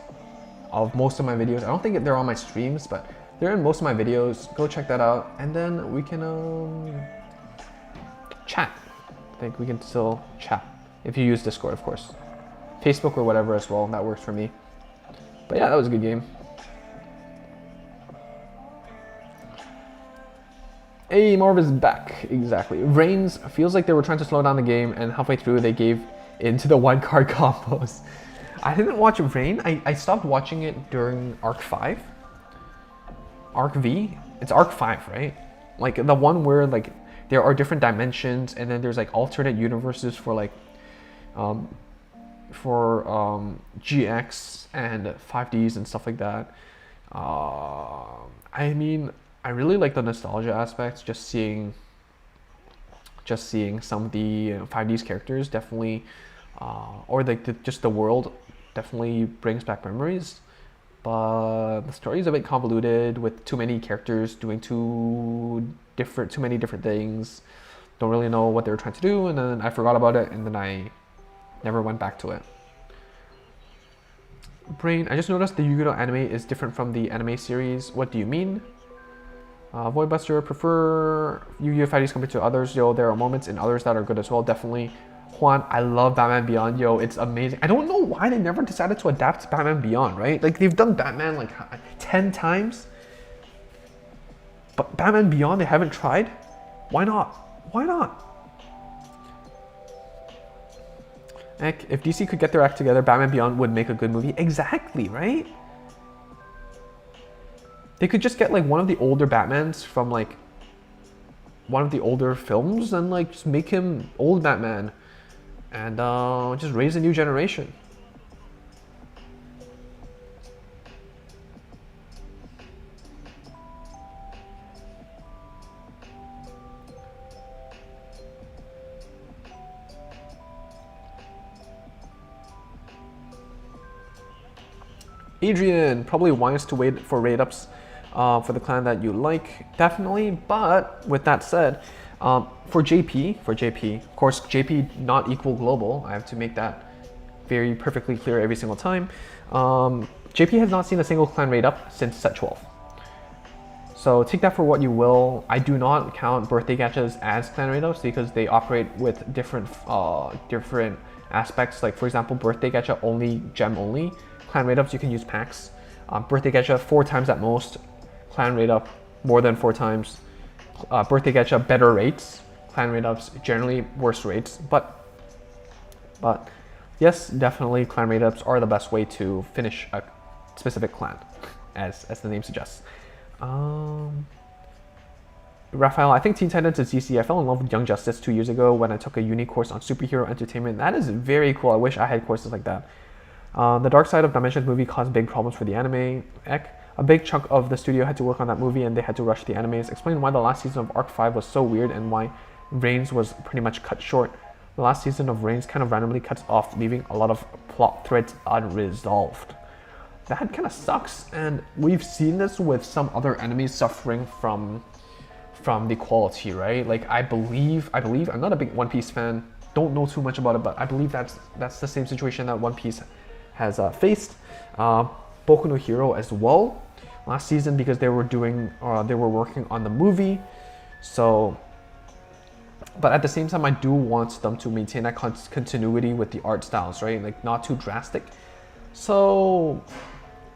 of most of my videos. I don't think they're on my streams, but they're in most of my videos. Go check that out, and then we can chat. I think we can still chat if you use Discord, of course. Facebook or whatever as well. That works for me. But yeah, that was a good game. Hey, Marv is back. Exactly. Reigns feels like they were trying to slow down the game, and halfway through they gave into the one card combos. I didn't watch Reign. I stopped watching it during Arc 5. Arc V? It's Arc 5, right? Like the one where like there are different dimensions, and then there's like alternate universes for like GX and 5Ds and stuff like that. I mean, I really like the nostalgia aspects. Just seeing some of the 5D's characters definitely, or like just the world definitely brings back memories. But the story is a bit convoluted with too many characters doing too many different things. Don't really know what they were trying to do, and then I forgot about it, and then I never went back to it. Brain, I just noticed the Yu-Gi-Oh anime is different from the anime series. What do you mean? Voidbuster, prefer Yu-Gi-Oh fighting compared to others. Yo, there are moments in others that are good as well, definitely. Juan, I love Batman Beyond. Yo, it's amazing. I don't know why they never decided to adapt Batman Beyond, right? Like, they've done Batman like 10 times. But Batman Beyond, they haven't tried? Why not? Why not? Heck, if DC could get their act together, Batman Beyond would make a good movie. Exactly, right? They could just get like one of the older Batmans from like one of the older films and like just make him old Batman and just raise a new generation. Adrian, probably wise to wait for raid ups for the clan that you like, definitely. But with that said, for JP, of course, JP not equal global. I have to make that very perfectly clear every single time. JP has not seen a single clan raid up since set 12. So take that for what you will. I do not count birthday gachas as clan raid ups because they operate with different aspects. Like for example, birthday gacha only, gem only. Clan raid ups you can use packs. Birthday gacha 4 times at most. Clan raid up more than 4 times. birthday gacha better rates. Clan rate ups generally worse rates, but yes, definitely clan rate ups are the best way to finish a specific clan, as the name suggests. Raphael, I think Teen Titans is DC. I fell in love with Young Justice 2 years ago when I took a uni course on superhero entertainment. That is very cool. I wish I had courses like that. The Dark Side of Dimensions movie caused big problems for the anime. A big chunk of the studio had to work on that movie and they had to rush the animes. Explain why the last season of Arc 5 was so weird and why Reigns was pretty much cut short. The last season of Reigns kind of randomly cuts off, leaving a lot of plot threads unresolved. That kind of sucks, and we've seen this with some other enemies suffering from the quality, right? Like I believe, I'm not a big One Piece fan, don't know too much about it, but I believe that's the same situation that One Piece has faced. Boku no Hero as well, last season, because they were working on the movie, so. But at the same time, I do want them to maintain that continuity with the art styles, right? Like not too drastic. So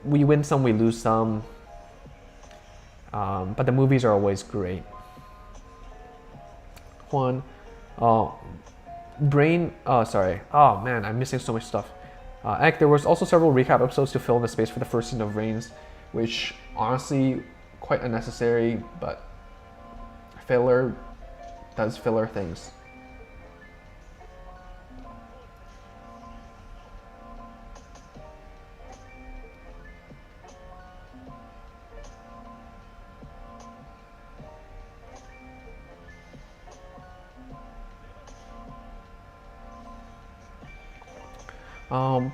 we win some, we lose some. But the movies are always great. Juan, Brain, sorry. Oh man, I'm missing so much stuff. There was also several recap episodes to fill in the space for the first season of Reigns, which honestly quite unnecessary, but filler does filler things.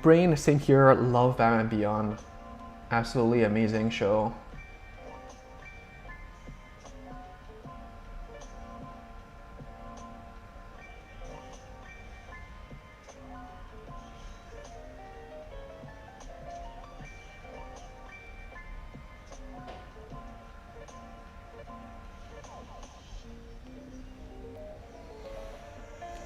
Brain, same here, love Batman Beyond. Absolutely amazing show.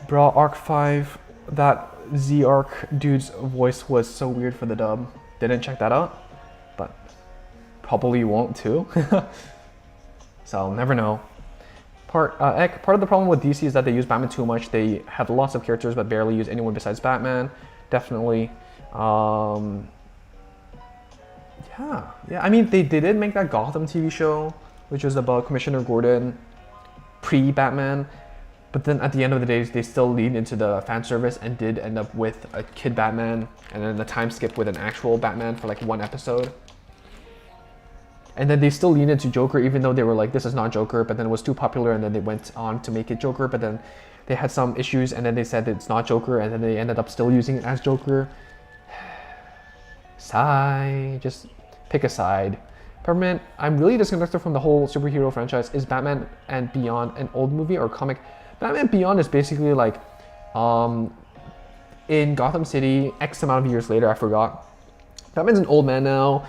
Bro, Arc 5, that Z Arc dude's voice was so weird for the dub. Didn't check that out, but probably won't too. So I'll never know. Part of the problem with DC is that they use Batman too much. They have lots of characters but barely use anyone besides Batman. Definitely. Yeah. I mean, they did make that Gotham TV show, which was about Commissioner Gordon pre-Batman. But then at the end of the day, they still leaned into the fan service and did end up with a kid Batman and then the time skip with an actual Batman for like one episode. And then they still leaned into Joker even though they were like, this is not Joker, but then it was too popular and then they went on to make it Joker, but then they had some issues and then they said it's not Joker and then they ended up still using it as Joker. Sigh, just pick a side. Peppermint, I'm really disconnected from the whole superhero franchise. Is Batman and Beyond an old movie or comic? Batman Beyond is basically like in Gotham City, X amount of years later, I forgot. Batman's an old man now.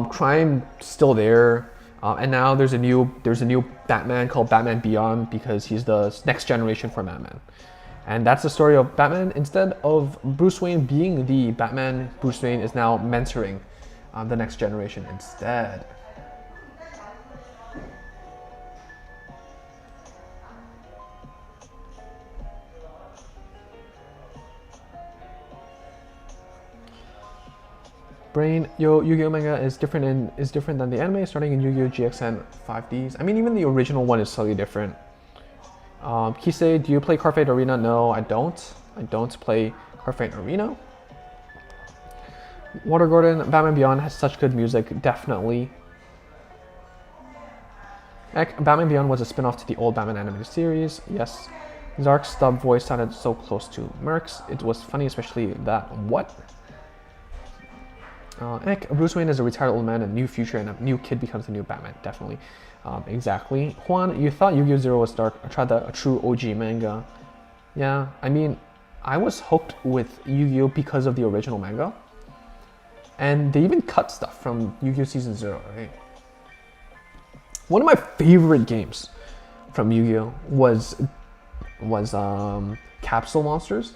Crime still there, and now there's a new Batman called Batman Beyond because he's the next generation for Batman, and that's the story of Batman. Instead of Bruce Wayne being the Batman, Bruce Wayne is now mentoring the next generation instead. Brain, Yu-Gi-Oh manga is different than the anime, starting in Yu-Gi-Oh GXN 5Ds. I mean, even the original one is slightly different. Kisei, do you play Cardfight Arena? No, I don't. I don't play Cardfight Arena. Water Gordon, Batman Beyond has such good music, definitely. Batman Beyond was a spin-off to the old Batman animated series, yes. Zark's dub voice sounded so close to Merc's. It was funny, especially that what? Bruce Wayne is a retired old man, a new future, and a new kid becomes the new Batman. Definitely. Exactly. Juan, you thought Yu-Gi-Oh! Zero was dark. I tried a true OG manga. Yeah, I mean, I was hooked with Yu-Gi-Oh! Because of the original manga. And they even cut stuff from Yu-Gi-Oh! Season 0, right? One of my favorite games from Yu-Gi-Oh! was Capsule Monsters.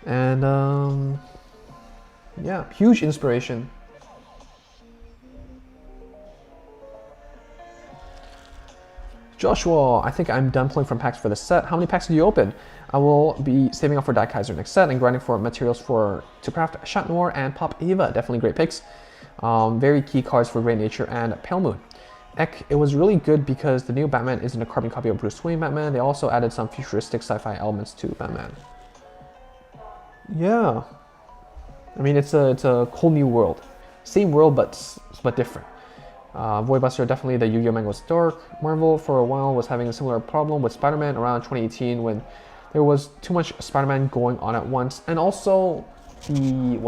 And yeah, huge inspiration. Joshua, I think I'm done pulling from packs for this set. How many packs did you open? I will be saving up for Die Kaiser next set and grinding for materials to craft Chat Noir and Pop Eva. Definitely great picks. Very key cards for Great Nature and Pale Moon. Ek, it was really good because the new Batman isn't a carbon copy of Bruce Wayne Batman. They also added some futuristic sci-fi elements to Batman. Yeah. I mean, it's a whole new world. Same world, but different. Voidbuster, definitely the Yu-Gi-Oh! Manga was dark. Marvel, for a while, was having a similar problem with Spider-Man around 2018 when there was too much Spider-Man going on at once. And also, the,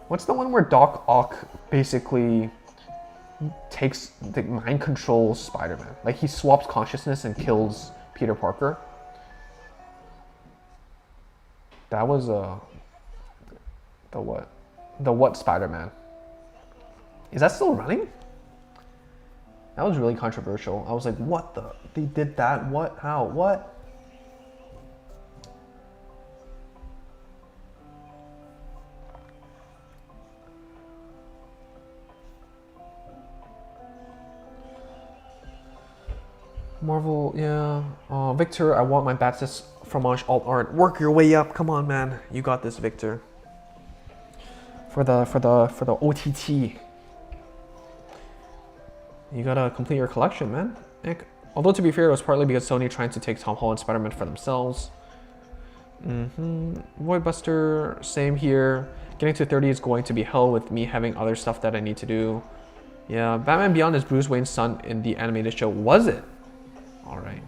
what's the one where Doc Ock basically mind controls Spider-Man? Like, he swaps consciousness and kills Peter Parker. That was, the what Spider-Man? Is that still running? That was really controversial. I was like, what the? They did that? What? How? What? Marvel, yeah. Victor, I want my Batsis fromage alt art. Work your way up. Come on, man. You got this, Victor. For the OTT. You gotta complete your collection, man. Heck. Although, to be fair, it was partly because Sony trying to take Tom Holland Spider-Man for themselves. Voidbuster, same here. Getting to 30 is going to be hell with me having other stuff that I need to do. Yeah, Batman Beyond is Bruce Wayne's son in the animated show. Was it? Alright.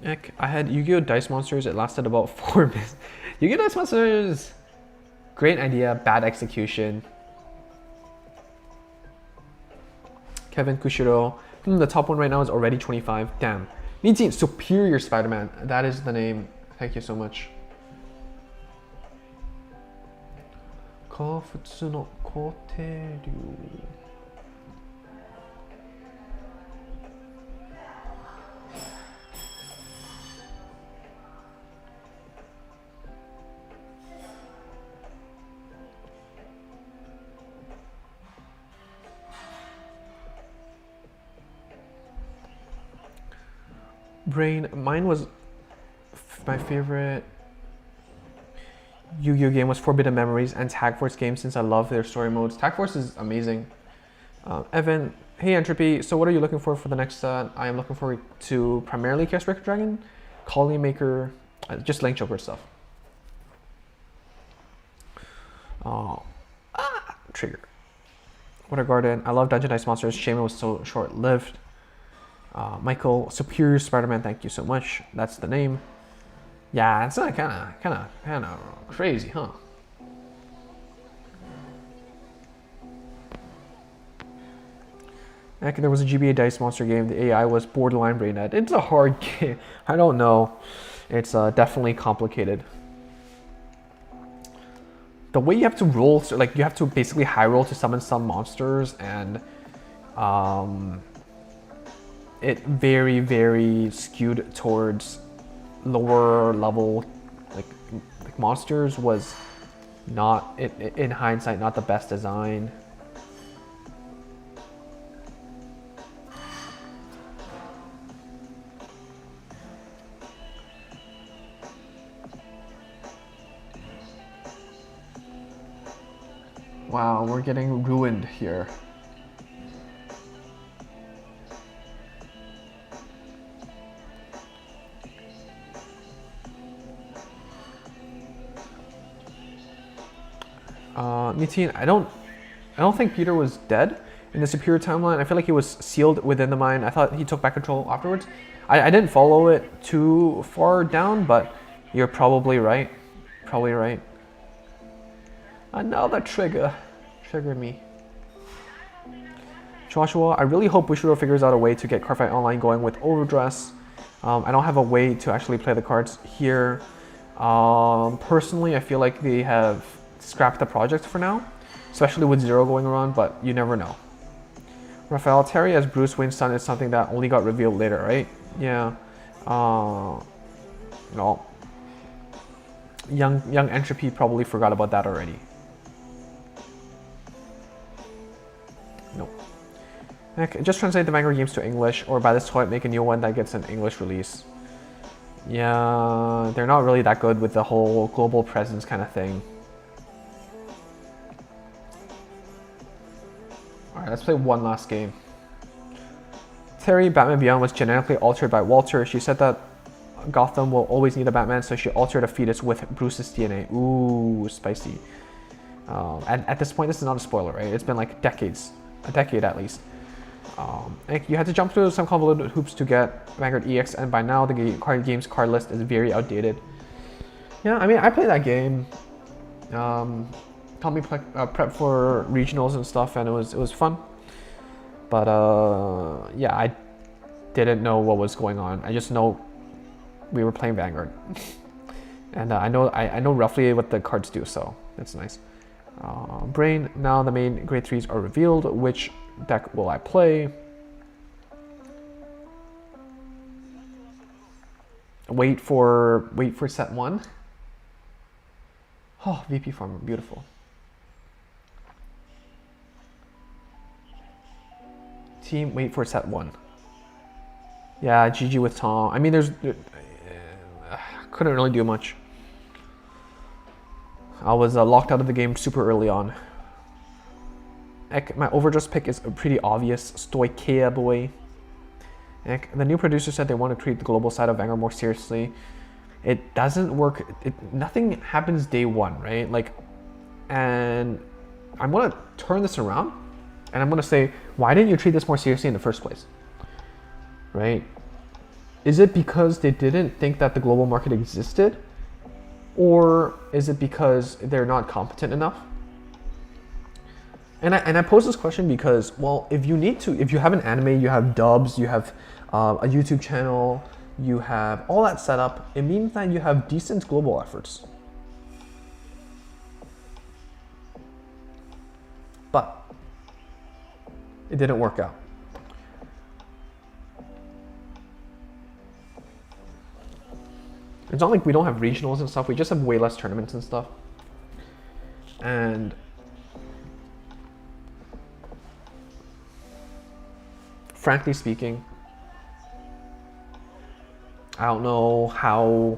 Heck, I had Yu-Gi-Oh! Dice Monsters. It lasted about 4 minutes. Yu-Gi-Oh! Dice Monsters! Great idea, bad execution. Kevin Kushiro. The top one right now is already 25. Damn. Nijin, Superior Spider-Man. That is the name. Thank you so much. Kafutsu no Koteryu. Brain, mine was my favorite Yu-Gi-Oh! Game was Forbidden Memories and Tag Force games since I love their story modes. Tag Force is amazing. Evan, hey Entropy, so what are you looking for the next set? I am looking forward to primarily Chaos Breaker Dragon, Colony Maker, just Link Joker stuff. Trigger. Water Garden, I love Dungeon Dice Monsters. Shame it was so short-lived. Michael, Superior Spider-Man, thank you so much. That's the name. Yeah, it's kind of crazy, huh? Heck, there was a GBA Dice Monster game. The AI was borderline brain dead. It's a hard game. I don't know. It's definitely complicated. The way you have to roll, so like you have to basically high roll to summon some monsters, and it very skewed towards lower level like monsters was not in hindsight not the best design. Wow, we're getting ruined here. Nitin, I don't think Peter was dead in the Superior timeline. I feel like he was sealed within the mine. I thought he took back control afterwards. I didn't follow it too far down, but you're probably right. Probably right. Another triggered me. Joshua, I really hope Bushido figures out a way to get Cardfight Online going with Overdress. I don't have a way to actually play the cards here. Personally, I feel like they have scrapped the project for now, especially with Zero going around, but you never know. Raphael, Terry as Bruce Wayne's son is something that only got revealed later, right? Yeah. No. Young Entropy probably forgot about that already. Nope. Heck, just translate the Vanguard games to English, or buy this toy, make a new one that gets an English release. Yeah, they're not really that good with the whole global presence kind of thing. Alright, let's play one last game. Terry, Batman Beyond was genetically altered by Walter. She said that Gotham will always need a Batman, so she altered a fetus with Bruce's DNA. Ooh, spicy. And at this point, this is not a spoiler, right? It's been like decades, a decade at least. You had to jump through some convoluted hoops to get Vanguard EX, and by now the game's card list is very outdated. Yeah, I mean, I played that game. Helped me prep for regionals and stuff, and it was fun. But yeah, I didn't know what was going on. I just know we were playing Vanguard, and I know roughly what the cards do, so that's nice. Brain. Now the main grade 3s are revealed. Which deck will I play? Wait for set 1. Oh, VP Farmer, beautiful. Team, wait for set 1. Yeah, GG with Tom. I mean, couldn't really do much. I was locked out of the game super early on. My overdress pick is pretty obvious. Stoichea boy. The new producer said they want to treat the global side of Vanguard more seriously. It doesn't work. Nothing happens day one, right? Like, and I'm gonna turn this around, and I'm gonna say, why didn't you treat this more seriously in the first place? Right? Is it because they didn't think that the global market existed? Or is it because they're not competent enough? And I pose this question because, well, if you have an anime, you have dubs, you have a YouTube channel, you have all that set up, it means that you have decent global efforts. But it didn't work out. It's not like we don't have regionals and stuff, we just have way less tournaments and stuff. And frankly speaking, I don't know how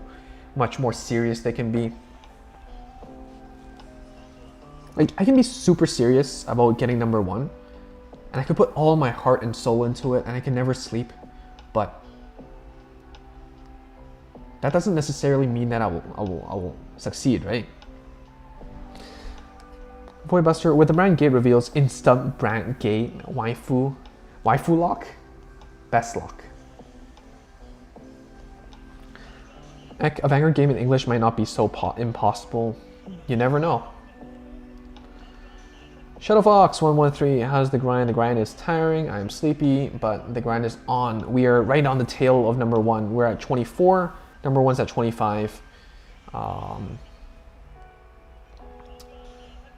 much more serious they can be. Like, I can be super serious about getting number 1, and I could put all my heart and soul into it, and I can never sleep, but that doesn't necessarily mean that I will succeed, right? Boybuster, with the brand gate reveals, instant brand gate, waifu lock, best lock. Heck, a Vanguard game in English might not be so impossible. You never know. Shadowfox 113, how's the grind? The grind is tiring, I'm sleepy, but the grind is on. We are right on the tail of number 1. We're at 24. Number 1's at 25.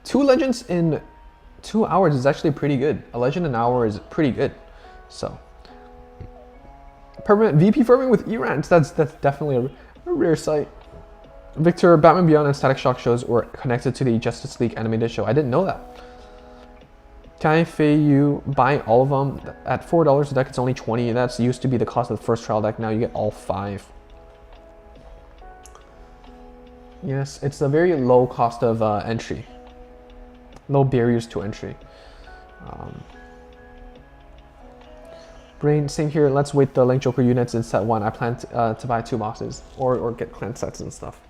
2 legends in 2 hours is actually pretty good. A legend an hour is pretty good. So, permanent VP farming with E-Rants, that's definitely a rare sight. Victor, Batman Beyond and Static Shock shows were connected to the Justice League animated show. I didn't know that. Can I pay you buy all of them at $4 a deck? It's only 20. That's used to be the cost of the first trial deck. Now you get all 5. Yes, it's a very low cost of entry. Low barriers to entry. Brain, same here. Let's wait the Link Joker units in set 1. I plan to buy 2 boxes or get clan sets and stuff.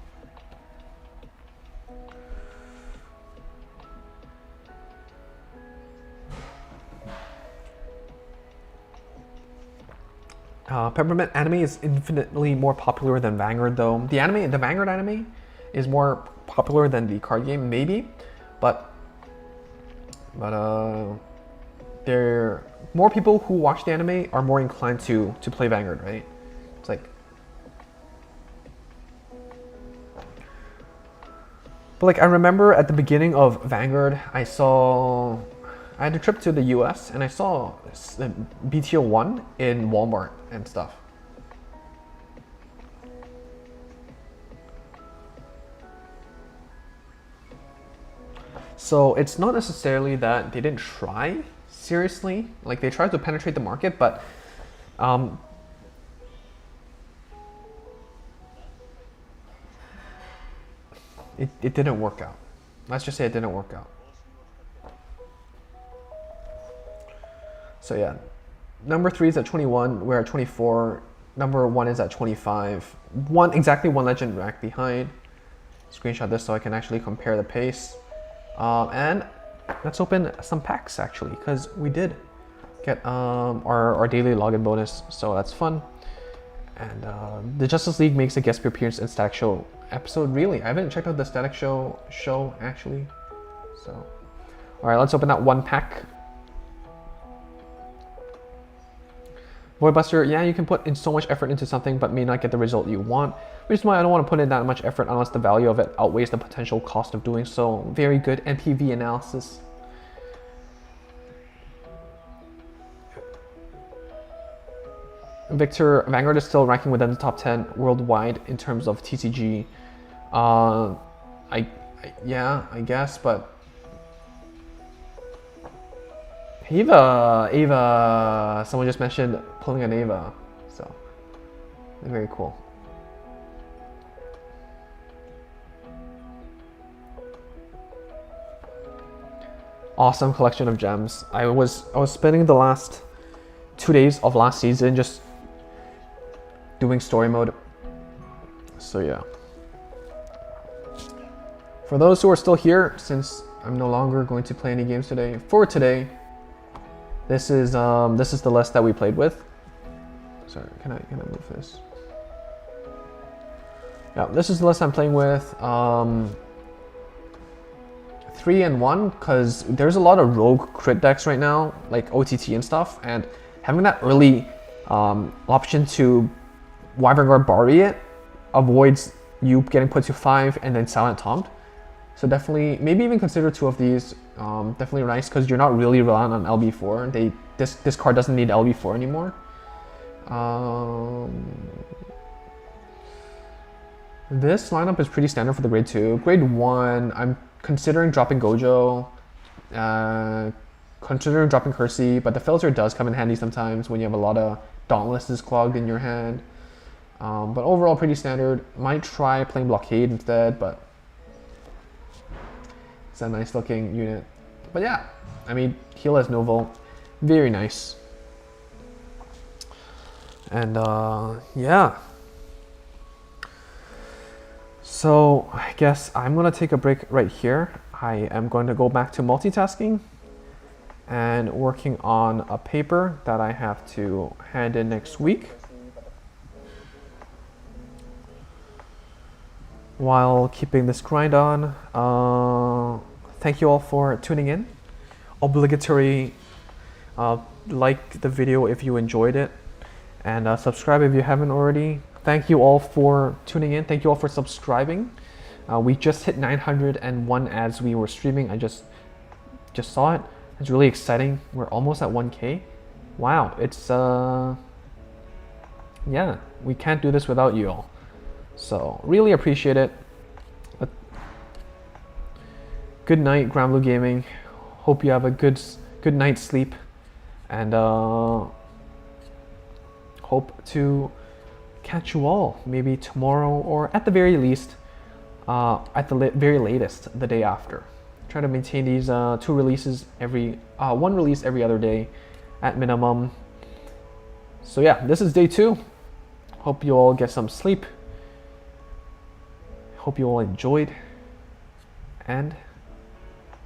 Peppermint anime is infinitely more popular than Vanguard though. The Vanguard anime is more popular than the card game, maybe, but there more people who watch the anime are more inclined to play Vanguard, right? It's like, but like I remember at the beginning of Vanguard, I had a trip to the US and I saw BTO 1 in Walmart and stuff. So it's not necessarily that they didn't try seriously. Like they tried to penetrate the market, but it didn't work out. Let's just say it didn't work out. So yeah, number 3 is at 21. We're at 24. Number 1 is at 25. Exactly one legend rack behind. Screenshot this so I can actually compare the pace. And let's open some packs actually, because we did get our daily login bonus, so that's fun. And the Justice League makes a guest appearance in Static Show episode. Really, I haven't checked out the Static Show actually. So, all right, let's open that one pack. Void Buster, yeah, you can put in so much effort into something but may not get the result you want, which is why I don't want to put in that much effort unless the value of it outweighs the potential cost of doing so. Very good NPV analysis. Victor, Vanguard is still ranking within the top 10 worldwide in terms of TCG. Yeah, I guess, but Ava, someone just mentioned pulling an Ava, so very cool. Awesome collection of gems. I was spending the last 2 days of last season just doing story mode. So yeah. For those who are still here, since I'm no longer going to play any games today, this is the list that we played with. Sorry, can I move this? Yeah, this is the list I'm playing with. 3 and 1, because there's a lot of rogue crit decks right now, like OTT and stuff, and having that early option to Vanguard Bari it avoids you getting put to 5 and then Silent Tomed. So definitely, maybe even consider 2 of these. Definitely nice because you're not really relying on LB4. This card doesn't need LB4 anymore. This lineup is pretty standard for the grade 2. Grade 1, I'm considering dropping Gojo, considering dropping Kersey, but the filter does come in handy sometimes when you have a lot of Dauntlesses clogged in your hand. But overall, pretty standard. Might try playing Blockade instead, but it's a nice looking unit. But yeah, I mean, heal as Novel, very nice. And yeah. So I guess I'm gonna take a break right here. I am going to go back to multitasking and working on a paper that I have to hand in next week, while keeping this grind on. Thank you all for tuning in. Obligatory like the video if you enjoyed it, and subscribe if you haven't already. Thank you all for tuning in. Thank you all for subscribing. We just hit 901 as we were streaming. I just saw it. It's really exciting. We're almost at 1K. Wow, it's yeah, we can't do this without you all. So really appreciate it. Good night, Grand Blue Gaming. Hope you have a good night's sleep, and hope to catch you all maybe tomorrow, or at the very least, at the very latest, the day after. Try to maintain these 2 releases one release every other day at minimum. So yeah, this is day 2. Hope you all get some sleep. Hope you all enjoyed, and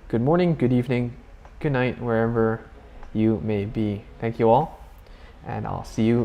good morning, good evening, good night, wherever you may be. Thank you all, and I'll see you